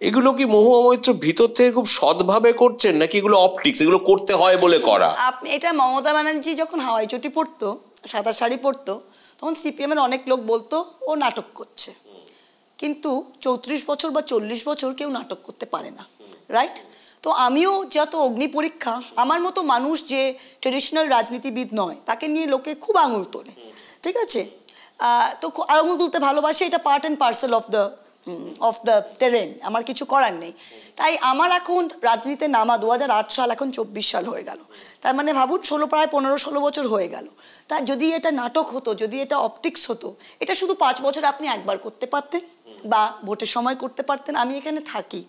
এগুলো কি মহুয়া মৈত্র ভিতর থেকে খুব সৎভাবে করছেন, নাকি এগুলো অপটিক্স, এগুলো করতে হয় বলে করা? আপনি এটা, মমতা ব্যানার্জি যখন হাওয়াই চটি পরতো, সাদা শাড়ি পরতো, তখন সিপিএম এর অনেক লোক বলতো ও নাটক করছে। কিন্তু 34 বছর বা 40 বছর কেউ নাটক করতে পারে না, রাইট? তো আমিও যত অগ্নি পরীক্ষা, আমার মতো মানুষ যে ট্রেডিশনাল রাজনীতিবিদ নয়, তাকে নিয়ে লোকে খুব আঙুল তোলে, ঠিক আছে? তো আঙুল তুলতে ভালোবাসে, এটা part and parcel of the terrain, আমার কিছু করার নেই। তাই আমার এখন রাজনীতিতে নামা 2008 সাল, এখন 24 সাল হয়ে গেল। তার মানে ভাবুন, প্রায় 15-16 বছর হয়ে গেল। তা যদি এটা নাটক হতো, যদি এটা অপটিক্স হতো, এটা শুধু 5 বছর আপনি একবার করতে পারতেন বা ভোটের সময় করতে পারতেন। আমি এখানে থাকি,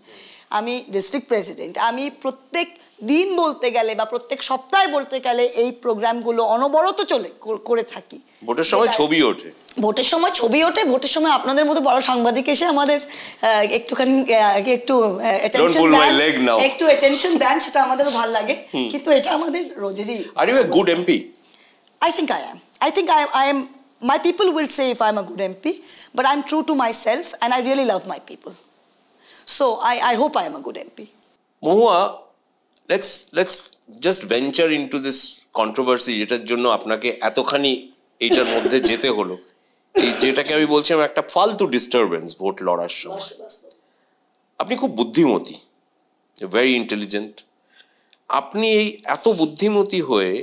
আমি ডিস্ট্রিক্ট প্রেসিডেন্ট, আমি প্রত্যেক দিন বলতে গেলে বা প্রত্যেক সপ্তাহে বলতে গেলে এই প্রোগ্রামগুলো অনবরত করে থাকি। ভোটের সময় ছবি ওঠে, ভোটের সময় আপনাদের মতো বড় সাংবাদিক এসে আমাদের একটুখানি একটু অ্যাটেনশন দেন, সেটা আমাদেরও ভালো লাগে, কিন্তু এটা আমাদের রোজেরই। Are you a good MP? I think I am. I think I am. My people will say if I'm a good MP, but I'm true to myself and I really love my people. So I hope I am a good MP. Mahua, let's just venture into this controversy যেটার জন্য আপনাকে এতখানি এইটার মধ্যে যেতে হলো, এই যেটাকে আমি বলছিলাম একটা ফালতু ডিস্টারবেন্স ভোট লড়ার সময়। আপনি খুব বুদ্ধিমতী, ভেরি ইন্টেলিজেন্ট। আপনি এই এত বুদ্ধিমতী হয়ে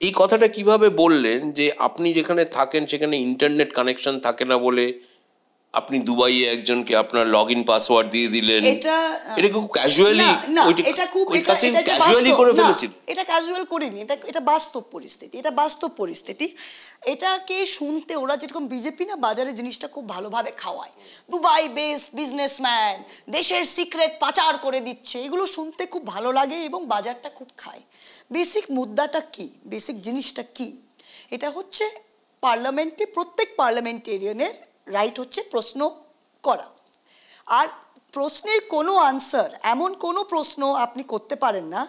এই কথাটা কিভাবে বললেন যে আপনি যেখানে থাকেন সেখানে ইন্টারনেট কানেকশন থাকে না বলে আপনি দুবাইয়ে একজনকে আপনার লগইন পাসওয়ার্ড দিয়ে দিলেন? এটা খুব ক্যাজুয়ালি, এটা খুব ক্যাজুয়ালি করে ফেলেছেন? এটা ক্যাজুয়াল করিনি, এটা বাস্তব পরিস্থিতি, এটা বাস্তব পরিস্থিতি। এটাকে শুনতে ওরা যেরকম বিজেপি না বাজারে জিনিসটা খুব ভালোভাবে খাওয়ায়, দুবাই বেসড বিজনেসম্যান দেশের সিক্রেট পাচার করে দিচ্ছে, এগুলো শুনতে খুব ভালো লাগে এবং বাজারটা খুব খায়। বেসিক মুদ্রাটা কি, বেসিক জিনিসটা কি? এটা হচ্ছে পার্লামেন্টে প্রত্যেক পার্লামেন্টেরিয়ানের রাইট হচ্ছে প্রশ্ন করা, আর প্রশ্নের কোনো আনসার, এমন কোনো প্রশ্ন আপনি করতে পারেন না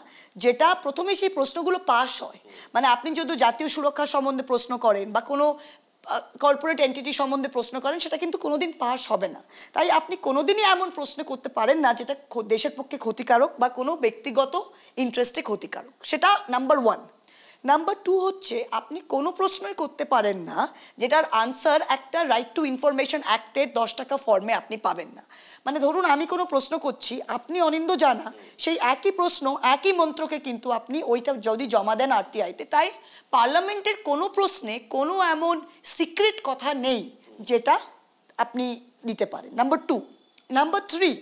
যেটা প্রথমে সেই প্রশ্নগুলো পাস হয়। মানে আপনি যদি জাতীয় সুরক্ষা সম্বন্ধে প্রশ্ন করেন বা কোনো কর্পোরেট এন্টিটি সম্বন্ধে প্রশ্ন করেন, সেটা কিন্তু কোনোদিন পাস হবে না। তাই আপনি কোনোদিনই এমন প্রশ্ন করতে পারেন না যেটা দেশের পক্ষে ক্ষতিকারক বা কোনো ব্যক্তিগত ইন্টারেস্টে ক্ষতিকারক। সেটা নাম্বার 1। নাম্বার 2 হচ্ছে আপনি কোনো প্রশ্নই করতে পারেন না যেটার আনসার একটা রাইট টু ইনফরমেশন অ্যাক্টের 10 টাকা ফর্মে আপনি পাবেন না। মানে ধরুন আমি কোনো প্রশ্ন করছি, আপনি অনিন্দ জানা সেই একই প্রশ্ন একই মন্ত্রকে কিন্তু আপনি ওইটা যদি জমা দেন আরটিআইতে। তাই পার্লামেন্টের কোনো প্রশ্নে কোনো এমন সিক্রেট কথা নেই যেটা আপনি দিতে পারেন, নাম্বার 2। নাম্বার 3,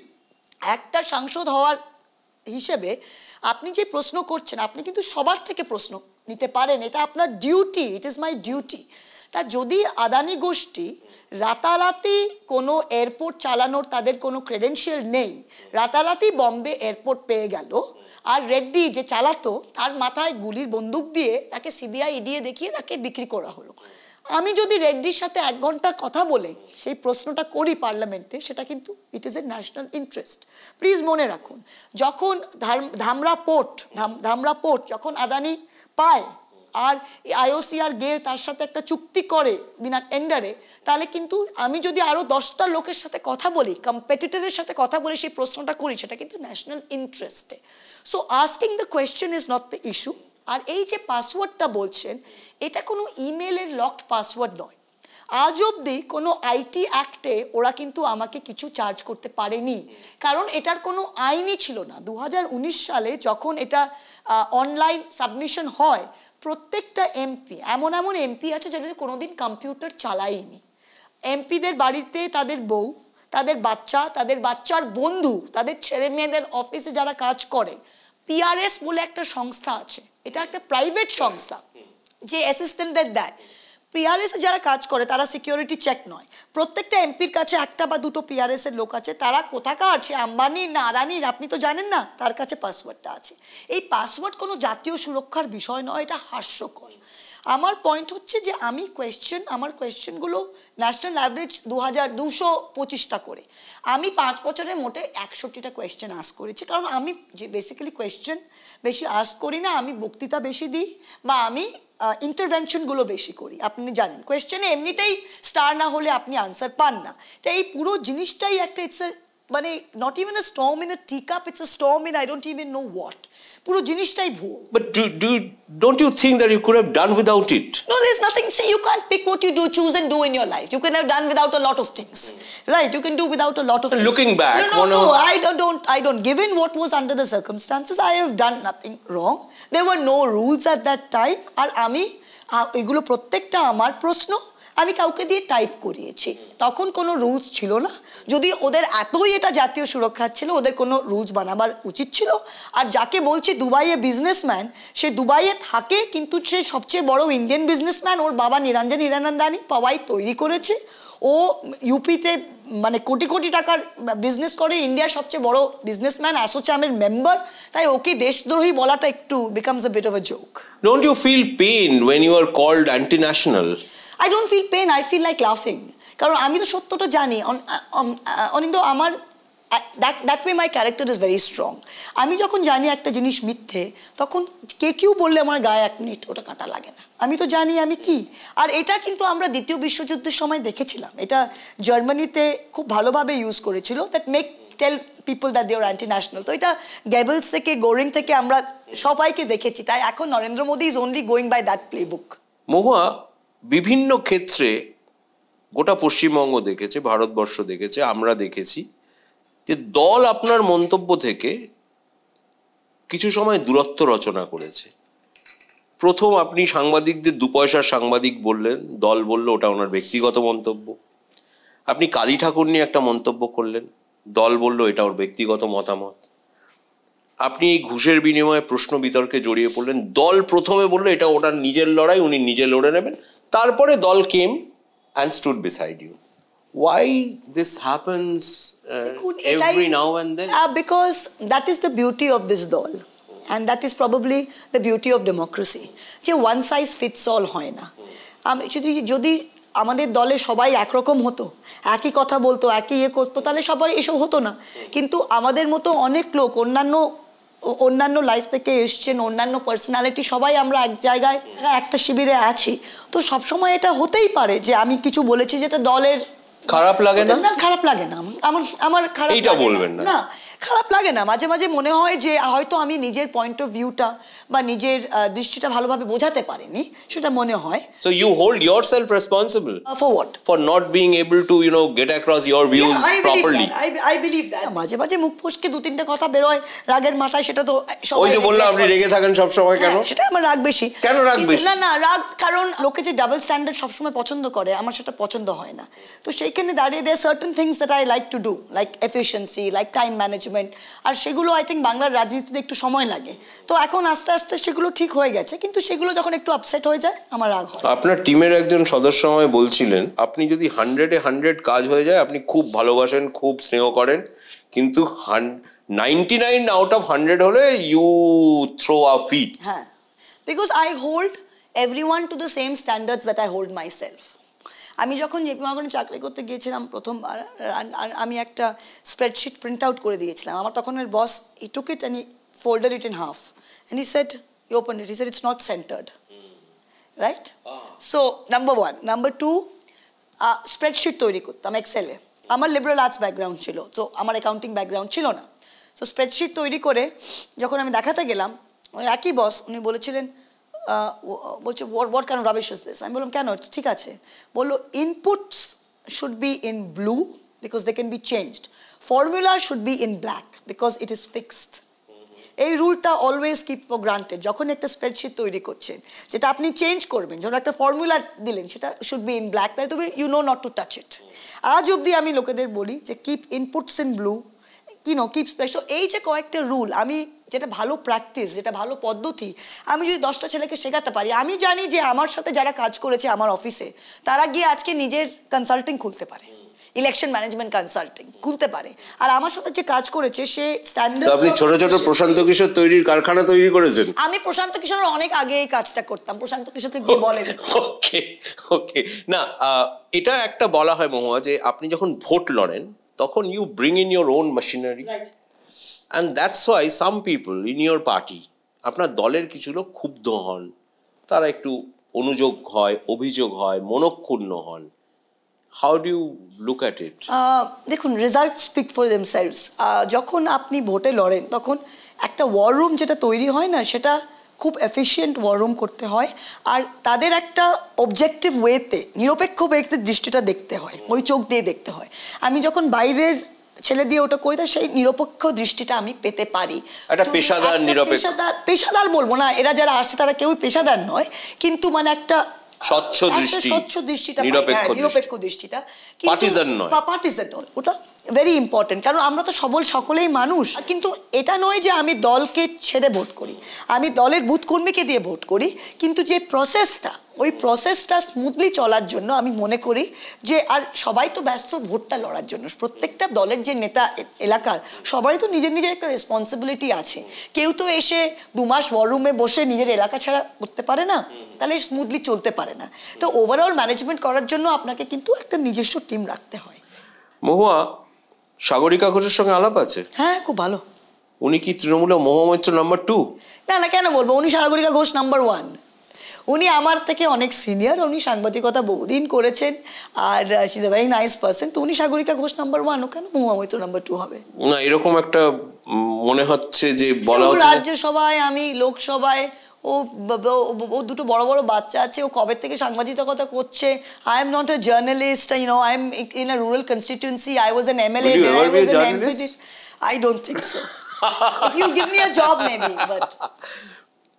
একটা সাংসদ হওয়ার হিসেবে আপনি যে প্রশ্ন করছেন আপনি কিন্তু সবার থেকে প্রশ্ন নিতে পারেন, এটা আপনার duty, it is my duty. তা যদি আদানি গোষ্ঠী রাতারাতি কোনো এয়ারপোর্ট চালানোর তাদের কোনো ক্রেডেনশিয়াল নেই, রাতারাতি বম্বে এয়ারপোর্ট পেয়ে গেল, আর রেড্ডি যে চালাতো তার মাথায় গুলির বন্দুক দিয়ে তাকে সিবিআই ইডিয়ে দেখিয়ে তাকে বিক্রি করা হলো, আমি যদি রেড্ডির সাথে 1 ঘন্টা কথা বলে সেই প্রশ্নটা করি পার্লামেন্টে, সেটা কিন্তু it is a national interest. Please মনে রাখুন, যখন ধামরা পোর্ট যখন আদানি পায় আর আইওসি আর গেল তার সাথে একটা চুক্তি করে বিনা টেন্ডারে, তাহলে কিন্তু আমি যদি আরো 10টা লোকের সাথে কথা বলি, কম্পিটিটরের সাথে কথা বলে সেই প্রশ্নটা করি, সেটা কিন্তু ন্যাশনাল ইন্টারেস্টে। So asking the question is not the issue. আর এই যে পাসওয়ার্ডটা বলছেন, এটা কোনো ইমেলের লকড পাসওয়ার্ড নয়। আজ অবধি কোনো আইটি অ্যাক্টে ওরা কিন্তু আমাকে কিছু চার্জ করতে পারেনি, কারণ এটার কোনো আইনই ছিল না। 2019 সালে যখন এটা অনলাইন সাবমিশন হয়, প্রত্যেকটা এমপি, এমন এমপি আছে যারা কোনোদিন কম্পিউটার চালায়নি। এমপিদের বাড়িতে তাদের বউ, তাদের বাচ্চা, তাদের বাচ্চার বন্ধু, তাদের ছেলে মেয়েদের অফিসে যারা কাজ করে, পিআরএস বলে একটা সংস্থা আছে, এটা একটা প্রাইভেট সংস্থা যে অ্যাসিস্ট্যান্টদের দেয়। পিআরএস যারা কাজ করে তারা সিকিউরিটি চেক নয়, প্রত্যেকটা এমপির কাছে 1টা বা 2টো পিআরএস এর লোক আছে, তারা কোথাকার আছে, আম্বানির না আদানির আপনি তো জানেন না, তার কাছে পাসওয়ার্ডটা আছে। এই পাসওয়ার্ড কোনো জাতীয় সুরক্ষার বিষয় নয়, এটা হাস্যকর। আমার পয়েন্ট হচ্ছে যে আমার কোয়েশ্চেনগুলো ন্যাশনাল অ্যাভারেজ 225টা করে, আমি 5 বছরে মোটে 61টা কোয়েশ্চেন আস্ক করেছি, কারণ আমি যে বেসিক্যালি কোয়েশ্চেন বেশি আস্ক করি না, আমি বক্তৃতা বেশি দিই বা আমি ইন্টারভেনশনগুলো বেশি করি। আপনি জানেন কোয়েশ্চেনে এমনিতেই স্টার না হলে আপনি আনসার পান না। তো এই পুরো জিনিসটাই একটা ইটস মানে not even a storm in a tea cup, it's a storm in I don't even know what. পুরো জিনিসটাই ভুয়ো। But don't you think that you could have done without it? No, there's nothing. See, you can't pick what you do, choose and do in your life. You can have done without a lot of things, right? You can do without a lot of things. Looking back, no, I don't. Given what was under the circumstances, I have done nothing wrong. There were no rules at that time. আর আমি এগুলো প্রত্যেকটা আমার প্রশ্ন আমি কাউকে দিয়ে টাইপ করিয়েছি, তখন কোনো রুলস ছিল না। যদি ওদের এতই এটা জাতীয় সুরক্ষা ছিল, ওদের কোনো রুলস বানাবার উচিত ছিল। আর যাকে বলছি দুবাইয়ে বিজনেসম্যান, সে দুবাইয়ে থাকে কিন্তু সে সবচেয়ে বড় ইন্ডিয়ান বিজনেসম্যান। ওর বাবা নিরঞ্জন হিরানন্দানি পাওয়াই তৈরি করেছে, ও ইউপিতে মানে কোটি কোটি টাকার বিজনেস করে, ইন্ডিয়ার সবচেয়ে বড় বিজনেসম্যান, অ্যাসোচ্যামের মেম্বার। তাই ওকে দেশদ্রোহী বলাটা একটু becomes a bit of a joke. Don't you feel pain when you are called anti-national? I don't feel pain, I feel like laughing. কারণ আমি তো সত্যটা জানি অনিন্দ, আমার that way my character is very strong. আমি যখন জানি একটা জিনিস মিথ্যে, তখন কেউ বললে আমার গায়ে 1 মিনিট ওটা কাঁটা লাগে না। আমি তো জানি আমি কি। আর এটা কিন্তু আমরা দ্বিতীয় বিশ্বযুদ্ধের সময় দেখেছিলাম, এটা জার্মানিতে খুব ভালোভাবে ইউজ করেছিল, that make tell people that they are anti national. তো এটা গেবলস থেকে গোরিং থেকে আমরা সবাইকে দেখেছি, তাই এখন Narendra Modi is only going by that playbook. Mahua, বিভিন্ন ক্ষেত্রে গোটা পশ্চিমবঙ্গ দেখেছে, ভারতবর্ষ দেখেছে, আমরা দেখেছি যে দল আপনার মন্তব্য থেকে কিছু সময় দূরত্ব রচনা করেছে। প্রথম আপনি সাংবাদিকদের 2 পয়সার সাংবাদিক বললেন, দল বলল ওটা ওনার ব্যক্তিগত মন্তব্য। আপনি কালী ঠাকুর নিয়ে একটা মন্তব্য করলেন, দল বলল এটা ওর ব্যক্তিগত মতামত। আপনি এই ঘুষের বিনিময়ে প্রশ্ন বিতর্কে জড়িয়ে পড়লেন, দল প্রথমে বললো এটা ওনার নিজের লড়াই, উনি নিজে লড়ে নেবেন, তারপরে দল came and stood beside you. Why this happens every now and then? Because that is the beauty of this dol, and that is probably the beauty of democracy. যে one size fits all হয় না। যদি আমাদের দলে সবাই একরকম হতো, একই কথা বলতো, একই করতো, তাহলে সবাই এসব হতো না। কিন্তু আমাদের মতো অনেক লোক অন্যান্য লাইফ থেকে এসছেন, অন্যান্য পার্সোনালিটি, সবাই আমরা এক জায়গায় একটা শিবিরে আছি। তো সবসময় এটা হতেই পারে যে আমি কিছু বলেছি যেটা দলের খারাপ লাগে না। খারাপ লাগে না আমার খারাপ এইটা বলবেন না, খারাপ লাগে না। মাঝে মাঝে মনে হয় যে হয়তো আমি নিজের পয়েন্ট অফ ভিউটা বা নিজের দৃষ্টিটা ভালোভাবে বোঝাতে পারিনি, সেটা মনে হয়। So you hold yourself responsible for what? For not being able to get across your views properly. I believe that. মাঝে মাঝে মুখ ফসকে 2-3টা কথা বের হয় রাগের মাথায়, সেটা তো সবাই। ওই যে বললাম আপনি রেগে থাকেন সব সময়, কেন? সেটা আমার রাগ বেশি। কেন রাগ বেশি? না রাগ কারণ লোকে যে ডাবল স্ট্যান্ডার্ড সবসময় পছন্দ করে, আমার সেটা পছন্দ হয় না। তো সেইখানে দাঁড়িয়ে there are certain things that I like to do, like efficiency, like time management, আর সেগুলো আই থিঙ্ক বাংলার রাজনীতিতে একটু সময় লাগে। তো এখন আস্তে আস্তে সেগুলো ঠিক হয়ে গেছে, কিন্তু সেগুলো যখন একটু আপসেট হয়ে যায় আমার রাগ হয়। আপনার টিমের একজন সদস্য আমায় বলছিলেন, আপনি যদি 100-এ 100 কাজ হয়ে যায় আপনি খুব ভালোবাসেন, খুব স্নেহ করেন, কিন্তু 99 out of 100 হলে ইউ থ্রো আ ফিট। হ্যাঁ, because I hold everyone to the same standards that I hold my self. আমি যখন জেপি মর্গানে চাকরি করতে গিয়েছিলাম প্রথমবার, আমি একটা স্প্রেডশিট প্রিন্ট আউট করে দিয়েছিলাম। আমার তখনের boss, he took it and he folded it in half and he said, he opened it, he said it's not centered. Right? So number 1. Number 2, spreadsheet তৈরি করতাম এক্সেলে। আমার লিবারাল আর্টস ব্যাকগ্রাউন্ড ছিল, তো আমার অ্যাকাউন্টিং ব্যাকগ্রাউন্ড ছিল না। সো স্প্রেডশিট তৈরি করে যখন আমি দেখাতে গেলাম, একই বস, উনি বলেছিলেন, বলছে what kind of rubbish is this? আমি বললাম কেন, ঠিক আছে। বললো inputs should be in blue because they can be changed. Formula should be in black because it is fixed. এই রুলটা অলওয়েজ কিপ ফর গ্রান্টেড। যখন একটা স্প্রেডশিট তৈরি করছেন, যেটা আপনি চেঞ্জ করবেন, যখন একটা ফর্মুলা দিলেন, সেটা শুড বি ইন ব্ল্যাক, তাই তবে you know not to touch it. আজ অবধি আমি লোকেদের বলি যে keep inputs in blue, keep special. এই যে কয়েকটা রুল, আমি যেটা ভালো প্র্যাকটিস, যেটা ভালো পদ্ধতি, আমি যদি 10টা ছেলেকে শেখাতে পারি, আমি জানি যে আমার সাথে যারা কাজ করেছে আমার অফিসে, তারা গিয়ে আজকে নিজের কনসাল্টিং খুলতে পারে, ইলেকশন ম্যানেজমেন্ট কনসাল্টিং খুলতে পারে। আর আমার সাথে যে কাজ করেছে সে স্ট্যান্ডার্ড। আপনি ছোট ছোট প্রশান্ত কিশোর তৈরির কারখানা তৈরি করেছেন। আমি প্রশান্ত কিশোরের অনেক আগে এই কাজটা করতাম। প্রশান্ত কিশোরকে গিয়ে বলেন। ওকে না, এটা একটা বলা হয় মহুয়া, যে আপনি যখন ভোট লড়েন তখন you bring in your own machinery, and that's why some people in your party, আপনার দলের কিছু লোক ক্ষুব্ধ হন, তারা একটু অনুযোগ হয়, অভিযোগ হয়, মনক্ষুণ্ণ হন। How do you look at it? দেখুন, রেজাল্ট স্পিক ফর দেমসেলভস। যখন আপনি ভোটে লড়েন তখন একটা ওয়ার রুম যেটা তৈরি হয় না, সেটা খুব এফিশিয়েন্ট ওয়ার রুম করতে হয়, আর তাদের একটা অবজেক্টিভ ওয়েতে, নিরপেক্ষ ব্যক্তির দৃষ্টিটা দেখতে হয়, ওই চোখ দিয়ে দেখতে হয়। আমি যখন বাইরের ছেলে দিয়ে ওটা করি, সেই নিরপেক্ষ দৃষ্টিটা আমি পেতে পারি। একটা পেশাদার নিরপেক্ষ, পেশাদার বলবো না, এরা যারা আসছে তারা কেউই পেশাদার নয়, কিন্তু মানে একটা স্বচ্ছ দৃষ্টিটা, নিরপেক্ষ দৃষ্টিটা, পার্টিজান নয়, ওটা ভেরি ইম্পর্টেন্ট। কারণ আমরা তো সকলেই মানুষ, কিন্তু এটা নয় যে আমি দলকে ছেড়ে ভোট করি, আমি দলের বুথ কর্মীকে দিয়ে ভোট করি, কিন্তু যে প্রসেসটা, ওই প্রসেসটা স্মুথলি চলার জন্য আমি মনে করি যে, আর সবাই তো ব্যস্ত ভোটটা লড়ার জন্য, প্রত্যেকটা দলের যে নেতা এলাকার সবারই তো নিজের নিজের একটা রেসপন্সিবিলিটি আছে। কেউ তো এসে 2 মাস ওয়ার রুমে বসে নিজের এলাকা ছাড়া করতে পারে না, তাহলে স্মুথলি চলতে পারে না। তো ওভারঅল ম্যানেজমেন্ট করার জন্য আপনাকে কিন্তু একটা নিজস্ব টিম রাখতে হয়। মহুয়া, সাগরিকা ঘোষের সঙ্গে আলাপ আছে? হ্যাঁ, খুব ভালো। উনি কি তৃণমূলে মহুয়া মৈত্র নাম্বার 2? না না, কেন বলবো, উনি সাগরিকা ঘোষ নাম্বার 1। উনি আমার থেকে অনেক সিনিয়র, উনি সাংবাদিকতা বহুদিন করেছেন, আর she is a very nice person. তো উনি সাগরিকা ঘোষ নাম্বার 1, ও কেন মহুয়া মৈত্র নাম্বার 2 হবে? না, এরকম একটা মনে হচ্ছে যে বলা হচ্ছে রাজ্যসভায়, আমি লোকসভায়, ও দুটো বড় বড় বাচ্চা আছে, ও কবে থেকে সাংবাদিকতা করছে। I am not a journalist, I am in a rural constituency, I was an MLA, I was an MP. I don't think so. If you give me a job maybe, but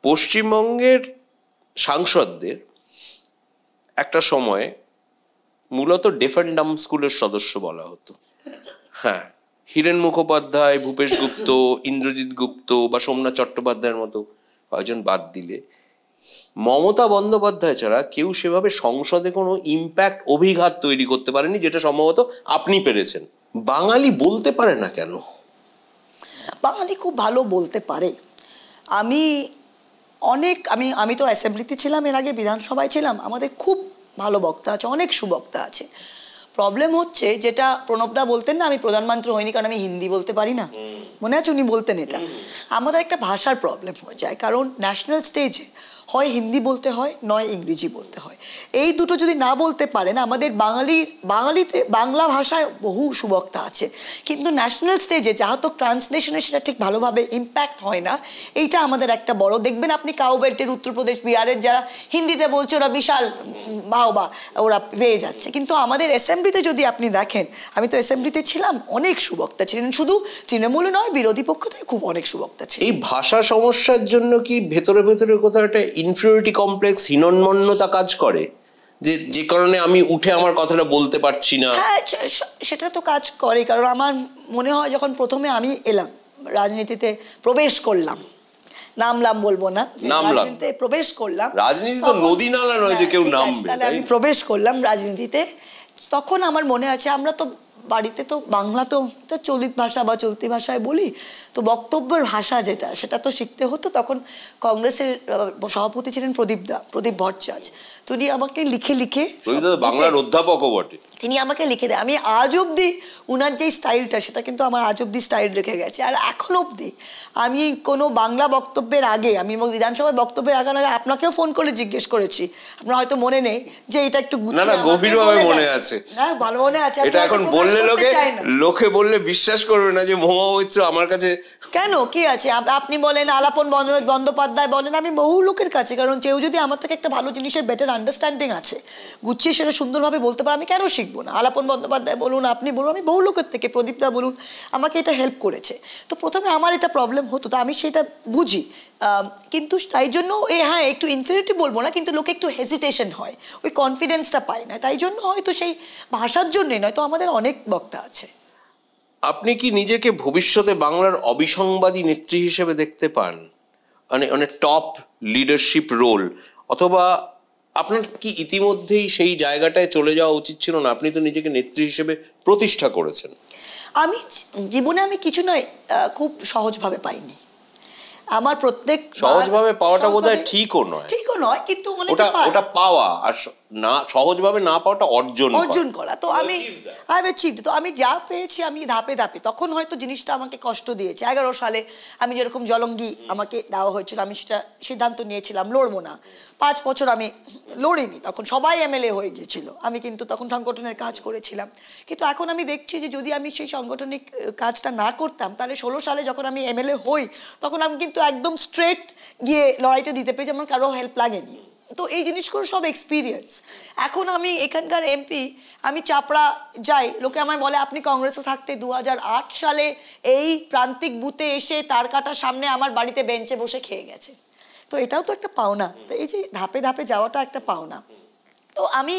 পশ্চিমবঙ্গের সাংসদদের একটা সময় মূলত ডেফ অ্যান্ড ডাম্ব স্কুলের সদস্য বলা হতো। হ্যাঁ, হীরেন মুখোপাধ্যায়, ভূপেশ গুপ্ত, ইন্দ্রজিৎ গুপ্ত বা সোমনাথ চট্টোপাধ্যায়ের মতো কয়েকজন বাদ দিলে মমতা বন্দ্যোপাধ্যায় ছাড়া কেউ সেভাবে সংসদে কোনো ইম্প্যাক্ট, অভিঘাত তৈরি করতে পারেনি, যেটা সম্ভবত আপনি পেরেছেন। বাঙালি বলতে পারে না কেন? বাঙালি খুব ভালো বলতে পারে। আমি তো অ্যাসেম্বলিতে ছিলাম, এর আগে বিধানসভায় ছিলাম, আমাদের খুব ভালো বক্তা আছে, অনেক সুবক্তা আছে। প্রবলেম হচ্ছে, যেটা প্রণবদা বলতেন না, আমি প্রধানমন্ত্রী হইনি কারণ আমি হিন্দি বলতে পারি না, মনে আছে উনি বলতেন এটা? আমাদের একটা ভাষার প্রবলেম হয়ে যায়, কারণ ন্যাশনাল স্টেজে হয় হিন্দি বলতে হয়, নয় ইংরেজি বলতে হয়। এই দুটো যদি না বলতে পারেন, আমাদের বাঙালিতে বাংলা ভাষায় বহু সুবক্তা আছে, কিন্তু ন্যাশনাল স্টেজে যাহত ট্রান্সলেশনে সেটা ঠিক ভালোভাবে ইম্প্যাক্ট হয় না। এইটা আমাদের একটা বড়, দেখবেন আপনি কাউ বেল্টের উত্তরপ্রদেশ, বিহারের যারা হিন্দিতে বলছে, ওরা বিশাল বাহবা ওরা পেয়ে যাচ্ছে। কিন্তু আমাদের অ্যাসেম্বলিতে যদি আপনি দেখেন, আমি তো অ্যাসেম্বলিতে ছিলাম, অনেক সুবক্তা ছিলেন, শুধু তৃণমূলে নয়, বিরোধী পক্ষ থেকে খুব অনেক সুবক্তা ছিল। এই ভাষা সমস্যার জন্য কি ভেতরে ভেতরে কোথাও একটা ইনফিরিয়রিটি কমপ্লেক্স, হীনম্মন্যতা কাজ করে, যে কারণে আমি উঠে আমার কথাটা বলতে পারছি না? হ্যাঁ, সেটা তো কাজ করে, কারণ আমার মনে হয় যখন প্রথমে আমি এলাম রাজনীতিতে, প্রবেশ করলাম, নামলাম বলবো না, রাজনীতিতে প্রবেশ করলাম। রাজনীতি তো নদী নালা নয় যে কেউ নামবে। তাহলে আমি প্রবেশ করলাম রাজনীতিতে, তখন আমার মনে আছে আমরা তো বাড়িতে তো বাংলা তো চলিত ভাষা বা চলতি ভাষায় বলি, তো বক্তব্যের ভাষা যেটা, সেটা তো শিখতে হতো। তখন কংগ্রেসের সভাপতি ছিলেন প্রদীপ ভট্টাচার্য, তিনি আমাকে লিখে বাংলার অধ্যাপকও বটে, তিনি আমাকে লিখে দেয়। আমি আজ অবধি উনার যে স্টাইলটা, সেটা কিন্তু আমার আজ অবধি স্টাইল রেখে গেছে। আর এখন অবধি আমি কোনো বাংলা বক্তব্যের আগে, আমি বিধানসভায় বক্তব্যের আগে আপনাকেও ফোন করে জিজ্ঞেস করেছি, আপনার হয়তো মনে নেই, যে এটা একটু না, গভীরভাবে মনে আছে। হ্যাঁ, ভালো মনে আছে। এটা এখন বললে লোকে বললে বিশ্বাস করবে না যে মহুয়া মৈত্র আমার কাছে। কেন, কি আছে? আপনি বলেন, আলাপন বন্দ্যোপাধ্যায় বলেন, আমি বহু লোকের কাছে, কারণ কেউ যদি আমার থেকে একটা ভালো জিনিসের বেটার আন্ডারস্ট্যান্ডিং আছে, গুছিয়ে সেটা সুন্দরভাবে বলতে পারে, আমি কেন শিখবো না? আলাপন বন্দ্যোপাধ্যায় বলুন, আপনি বলুন, আমি বহু লোকের থেকে, প্রদীপদা বলুন, আমাকে এটা হেল্প করেছে। তো প্রথমে আমার এটা প্রবলেম হতো, তো আমি সেটা বুঝি, কিন্তু তাই জন্য হ্যাঁ, একটু ইনফিরিয়রিটি বলবো না, কিন্তু লোকে একটু হেজিটেশন হয়, ওই কনফিডেন্সটা পায় না, তাই জন্য হয়তো সেই ভাষার জন্যই নয়, তো আমাদের অনেক বক্তা আছে। আপনি কি নিজেকে ভবিষ্যতে বাংলার অবিসংবাদী নেত্রী হিসেবে দেখতে পান, মানে টপ লিডারশিপ রোল, অথবা আপনার কি ইতিমধ্যেই সেই জায়গাটায় চলে যাওয়া উচিত ছিল না? আপনি তো নিজেকে নেত্রী হিসেবে প্রতিষ্ঠা করেছেন। আমি জীবনে কিছু নয় খুব সহজভাবে পাইনি। আমার প্রত্যেক সহজভাবে পাওয়াটা বোধহয় ঠিকও নয়, কিন্তু ওটা পাওয়া, আর না সহজভাবে না পাওয়াটা অর্জন করা। তো আমি তো আমি যা পেয়েছি, আমি ধাপে ধাপে, তখন হয়তো জিনিসটা আমাকে কষ্ট দিয়েছে। 11 সালে আমি যেরকম জলঙ্গি আমাকে দেওয়া হয়েছিল, আমি সেটা সিদ্ধান্ত নিয়েছিলাম লড়বো না। 5 বছর আমি লড়িনি, তখন সবাই এমএলএ হয়ে গিয়েছিল, আমি কিন্তু তখন সংগঠনের কাজ করেছিলাম। কিন্তু এখন আমি দেখছি যে যদি আমি সেই সাংগঠনিক কাজটা না করতাম, তাহলে 16 সালে যখন আমি এমএলএ হই, তখন আমি কিন্তু একদম স্ট্রেট গিয়ে লড়াইটা দিতে পেরেছি, আমার কারো হেল্প লাগেনি। তো এই জিনিসগুলো সব এক্সপিরিয়েন্স। এখন আমি এখানকার এমপি, আমি চাপড়া যাই, লোকে আমায় বলে আপনি কংগ্রেসে থাকতে 2008 সালে এই প্রান্তিক বুথে এসে তার কাটার সামনে আমার বাড়িতে বেঞ্চে বসে খেয়ে গেছে। তো এটাও তো একটা পাওনা, তো এই যে ধাপে ধাপে যাওয়াটা একটা পাওনা। তো আমি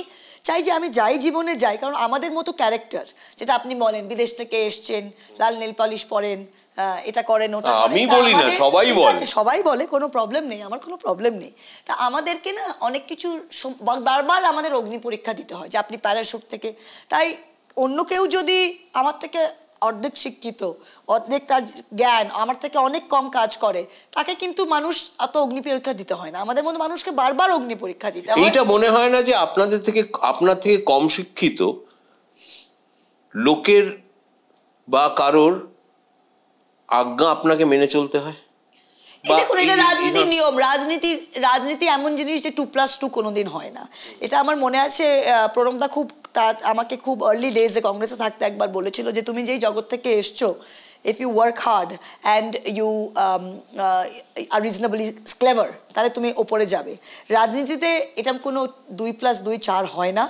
চাই যে আমি যাই জীবনে যাই, কারণ আমাদের মতো ক্যারেক্টার, যেটা আপনি বলেন বিদেশ থেকে এসছেন, লাল নেল পালিশ পরেন, এটা করেন, ওটা আমি বলি না, সবাই বলে, কোনো প্রবলেম নেই, আমার কোনো প্রবলেম নেই। তা আমাদেরকে না অনেক কিছু বারবার আমাদের অগ্নি পরীক্ষা দিতে হয়, যে আপনি প্যারাশুট থেকে, তাই অন্য কেউ যদি আমার থেকে অর্ধেক শিক্ষিত, অর্ধেক তার জ্ঞান আমার থেকে অনেক কম কাজ করে, তাকে কিন্তু মানুষ এত অগ্নি পরীক্ষা দিতে হয় না। আমাদের মতো মানুষকে বারবার অগ্নি পরীক্ষা দিতে হয়। এইটা মনে হয় না যে আপনার থেকে কম শিক্ষিত লোকের বা কারোর আজ্ঞা আপনাকে মেনে চলতে হয়? দেখুন, এটা রাজনীতির নিয়ম। রাজনীতি এমন জিনিস যে 2+2 কোনোদিন হয় না। এটা আমার মনে আছে, প্রণবদা খুব আমাকে খুব আর্লি ডেজে কংগ্রেসে থাকতে একবার বলেছিল যে তুমি যেই জগৎ থেকে এসছো, if you work hard and you are reasonably clever, তাহলে তুমি ওপরে যাবে। রাজনীতিতে এটা কোনো 2+2 4 হয় না।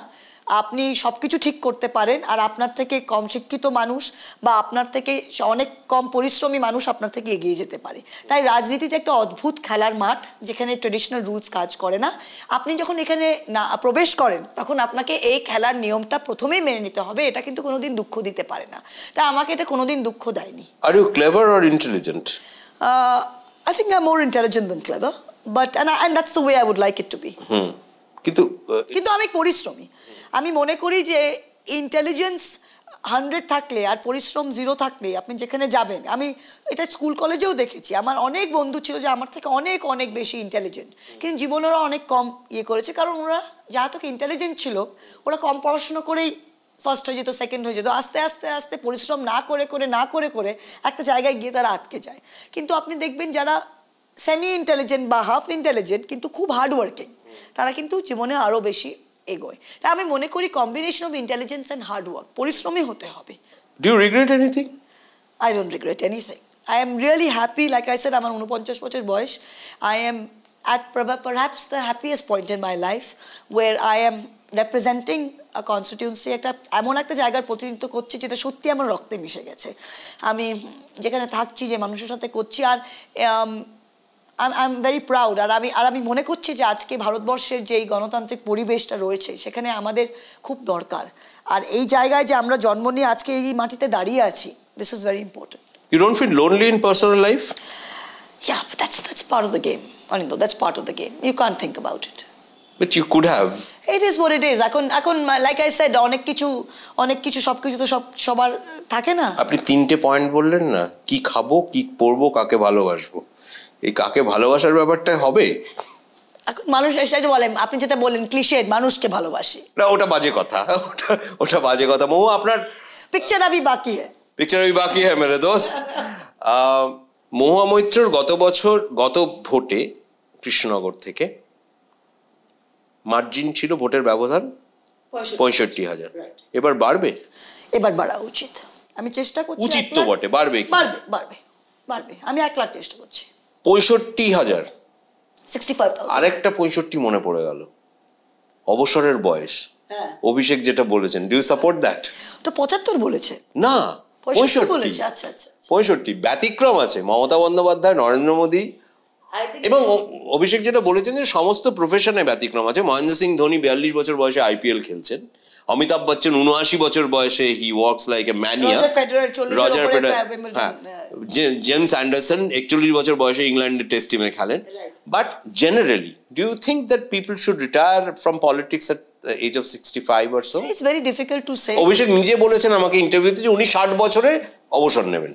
আপনি সব কিছু ঠিক করতে পারেন, আর আপনার থেকে কম শিক্ষিত মানুষ বা আপনার থেকে অনেক কম পরিশ্রমী মানুষ আপনার থেকে এগিয়ে যেতে পারে। তাই রাজনীতিতে একটা অদ্ভুত খেলার মাঠ, যেখানে ট্রেডিশনাল রুলস কাজ করে না। আপনি যখন এখানে না প্রবেশ করেন, তখন আপনাকে এই খেলার নিয়মটা প্রথমেই মেনে নিতে হবে। এটা কিন্তু কোনোদিন দুঃখ দিতে পারে না। তাই আমাকে এটা কোনোদিন দুঃখ দেয়নি। Are you clever or intelligent? I think I'm more intelligent than clever, but and that's the way I would like it to be. কিন্তু আমি পরিশ্রমী। আমি মনে করি যে ইন্টেলিজেন্স 100 থাকলে আর পরিশ্রম 0 থাকলে আপনি যেখানে যাবেন, আমি এটা স্কুল কলেজেও দেখেছি। আমার অনেক বন্ধু ছিল যে আমার থেকে অনেক অনেক বেশি ইন্টেলিজেন্ট, কিন্তু জীবনে ওরা অনেক কম করেছে, কারণ ওরা যারা তো ইন্টেলিজেন্ট ছিল, ওরা কম পড়াশোনা করেই ফার্স্ট হয়ে যেত, সেকেন্ড হয়ে যেত। আস্তে আস্তে আস্তে পরিশ্রম না করে একটা জায়গায় গিয়ে তারা আটকে যায়। কিন্তু আপনি দেখবেন যারা সেমি ইন্টেলিজেন্ট বা হাফ ইন্টেলিজেন্ট কিন্তু খুব হার্ড ওয়ার্কিং, তারা কিন্তু জীবনে আরও বেশি এগোয়। তাই আমি মনে করি combination of intelligence and hard work, পরিশ্রমী হতে হবে। Do you regret anything? I don't regret anything. I am really happy. Like I said, আমার 49 বছর বয়স। I am at perhaps the happiest point in my life where I am representing a constituency, একটা এমন একটা জায়গার প্রতিনিধিত্ব করছি যেটা সত্যি আমার রক্তে মিশে গেছে। আমি যেখানে থাকছি, যে মানুষের সাথে করছি, আর আই এম ভেরি প্রাউড। আর আমি মনে করছি যে আজকে ভারতবর্ষের যে এই গণতান্ত্রিক পরিবেশটা রয়েছে, সেখানে আমাদের খুব দরকার। আর এই জায়গায় যে আমরা জন্ম নিয়ে আজকে এই মাটিতে দাঁড়িয়ে আছি, this is very important. You don't feel lonely in personal life? Yeah, but that's part of the game. Anindra, that's part of the game. You can't think about it. But you could have. It is what it is. এখন like I said, অনেক কিছু সবকিছু তো সবার থাকে না। আপনি 3টে পয়েন্ট বললেন না, কি খাবো, কি পরবো, কাকে ভালোবাসবো। এই কাকে ভালোবাসার ব্যাপারটা হবে এখন মানুষ এসে বলেন, আপনি যেটা বললেন ক্লিশেড, মানুষকে ভালোবাসি না, ওটা বাজে কথা। ওটা বাজে কথা। মহু, আপনার পিকচার আবি বাকি হ্যায় মেরে দোস্ত। মহুয়া মৈত্রর গত ভোটে কৃষ্ণনগর থেকে মার্জিন ছিল, ভোটের ব্যবধান 65,000। এবার বাড়বে? এবার বাড়া উচিত। আমি চেষ্টা করছি। উচিত তো বটে, বাড়বে কি? বাড়বে। আমি 1 লাখ চেষ্টা করছি। 65,000, 65,000। আরেকটা 65 মনে পড়ে গেল, অবসরের বয়স। অভিষেক যেটা বলেছেন, ডু ইউ সাপোর্ট দ্যাট? তো 75 বলেছে না, 65 বলেছে। আচ্ছা। 65। ব্যতিক্রম আছে মমতা বন্দ্যোপাধ্যায়, নরেন্দ্র মোদী এবং অভিষেক যেটা বলেছেন যে সমস্ত প্রফেশনে ব্যতিক্রম আছে। মহেন্দ্র সিং ধোনি 42 বছর বয়সে IPL খেলছেন। অমিতাভ বচ্চন 79 বছর বয়সে he works like a mania. Roger Federer, James Anderson 41 বছর বয়সে ইংল্যান্ডের টেস্ট টিমে খেলেন। But generally, do you think that people should retire from politics at age of 65 or so? It's very difficult to say. Abhishek নিজে বলেছেন আমাকে ইন্টারভিউতে যে উনি 60 বছরে অবসর নেবেন।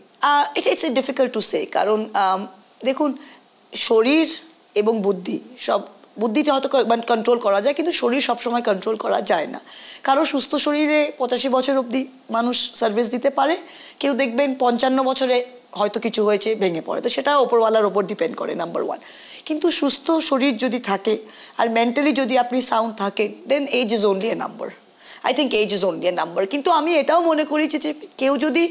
It's difficult to say, কারণ দেখুন, শরীর এবং বুদ্ধিটা হয়তো কন্ট্রোল করা যায়, কিন্তু শরীর সবসময় কন্ট্রোল করা যায় না। কারো সুস্থ শরীরে 85 বছর অবধি মানুষ সার্ভিস দিতে পারে, কেউ দেখবেন 55 বছরে হয়তো কিছু হয়েছে, ভেঙে পড়ে। তো সেটা ওপরওয়ালার ওপর ডিপেন্ড করে, নাম্বার 1। কিন্তু সুস্থ শরীর যদি থাকে আর মেন্টালি যদি আপনি সাউন্ড থাকেন, then age is only a number. I think age is only a number. কিন্তু আমি এটাও মনে করি যে কেউ যদি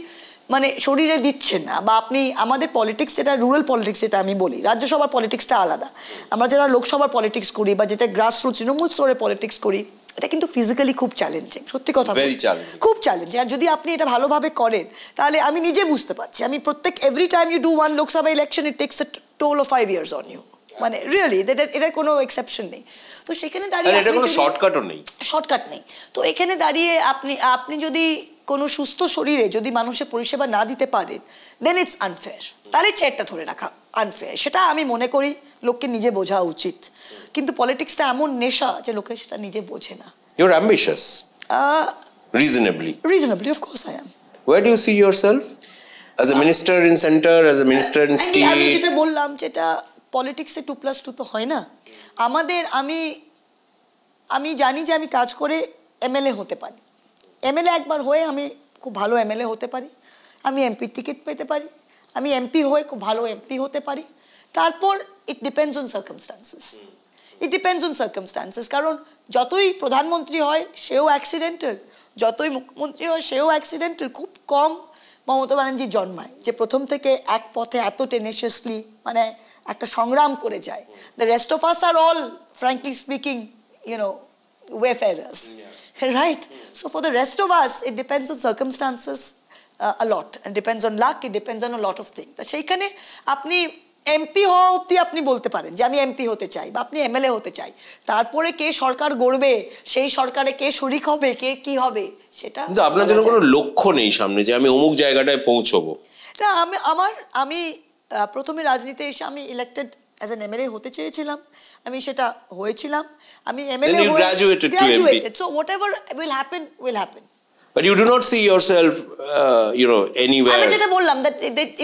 শরীরে দিচ্ছেন না, বা আপনি আমাদের পলিটিক্স, যেটা রুরাল পলিটিক্স, যেটা আমি বলি, রাজ্যসভার পলিটিক্সটা আলাদা। আমরা যারা লোকসভার পলিটিক্স করি বা যেটা গ্রাসরুট তৃণমূল স্তরে পলিটিক্স করি, এটা কিন্তু ফিজিক্যালি খুব চ্যালেঞ্জিং, সত্যি কথা, খুব চ্যালেঞ্জিং। আর যদি আপনি এটা ভালোভাবে করেন, তাহলে আমি নিজে বুঝতে পারছি, আমি every time you do one Lok Sabha election, it takes a toll of 5 years on you. Really, এটা কোনো এক্সেপশন নেই। তো সেখানে দাঁড়িয়ে শর্টকাট নেই। তো এখানে দাঁড়িয়ে আপনি যদি কোনো সুস্থ শরীরে যদি মানুষের পরিষেবা না দিতে পারেন, দেন ইটস আনফেয়ার। তাহলে চেয়ারটা ধরে রাখা আনফেয়ার। সেটা আমি মনে করি লোককে নিজে বোঝা উচিত। কিন্তু পলিটিক্সটা এমন নেশা যে লোকে সেটা নিজে বোঝে না। You're ambitious. Reasonably, of course I am. Where do you see yourself? As a minister in center, as a minister in state? আমি যেটা বললাম, যেটা পলিটিক্সে 2+2 তো হয় না। আমি জানি যে আমি কাজ করে MLA হতে পারি। MLA একবার হয়ে আমি খুব ভালো MLA হতে পারি, আমি এমপির টিকিট পেতে পারি, আমি এমপি হয়ে খুব ভালো এমপি হতে পারি। তারপর it depends on circumstances, it depends on circumstances. কারণ যতই প্রধানমন্ত্রী হয় সেও অ্যাক্সিডেন্টাল, যতই মুখ্যমন্ত্রী হয় সেও অ্যাক্সিডেন্টাল। খুব কম মমতা ব্যানার্জি জন্মায় যে প্রথম থেকে এক পথে এত টেনেশিয়াসলি মানে একটা সংগ্রাম করে যায়। The rest of us are all frankly speaking, wayfarers, right? So for the rest of us, it depends on circumstances a lot, and depends on luck, it depends on a lot of things. তো সেইখানে আপনি এমপি হওয়া অবধি আপনি বলতে পারেন যে আমি এমপি হতে চাই, বা আপনি এমএলএ হতে চাই। তারপরে কে সরকার গড়বে, সেই সরকারে কে শরিক হবে, কে কি হবে, সেটা কিন্তু আপনার জন্য কোনো লক্ষ্য নেই সামনে যে আমি অমুক জায়গাটায় পৌঁছবো? না, আমি প্রথমে রাজনীতিতে এসে আমি ইলেক্টেড অ্যাজ অ্যান এমএলএ হতে চেয়েছিলাম, আমি সেটা হয়েছিলাম। আমি MLA graduated, so what ever will happen will happen. But you do not see yourself, anywhere. আমি যেটা বললাম that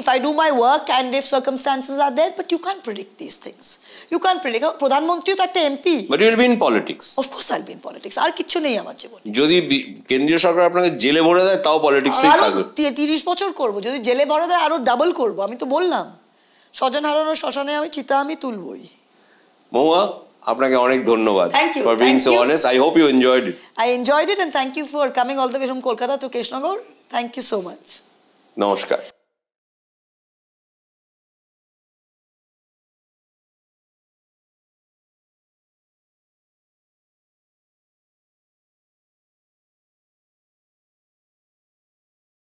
if I do my work and if circumstances are there, but you can't predict these things. You can't predict. প্রধানমন্ত্রীও তো একটা MP. But you will be in politics. Of course I'll be in politics. আর কিছু নেই আমার জীবনে। যদি কেন্দ্রীয় সরকার আপনাকে জেলে ভরে দেয় তাও পলিটিক্সেই থাকবে। 30 বছর করব, যদি জেলে ভরে দেয় আরো ডাবল করব। আমি তো বললাম স্বজন হারানোর শ্মশানে আমি চিতা আমি তুলবই। মহুয়া, আপনাকে অনেক ধন্যবাদ for being so honest. I hope you enjoyed it. I enjoyed it, and thank you for coming all the way from Kolkata to Krishnanagar. Thank you so much. নমস্কার।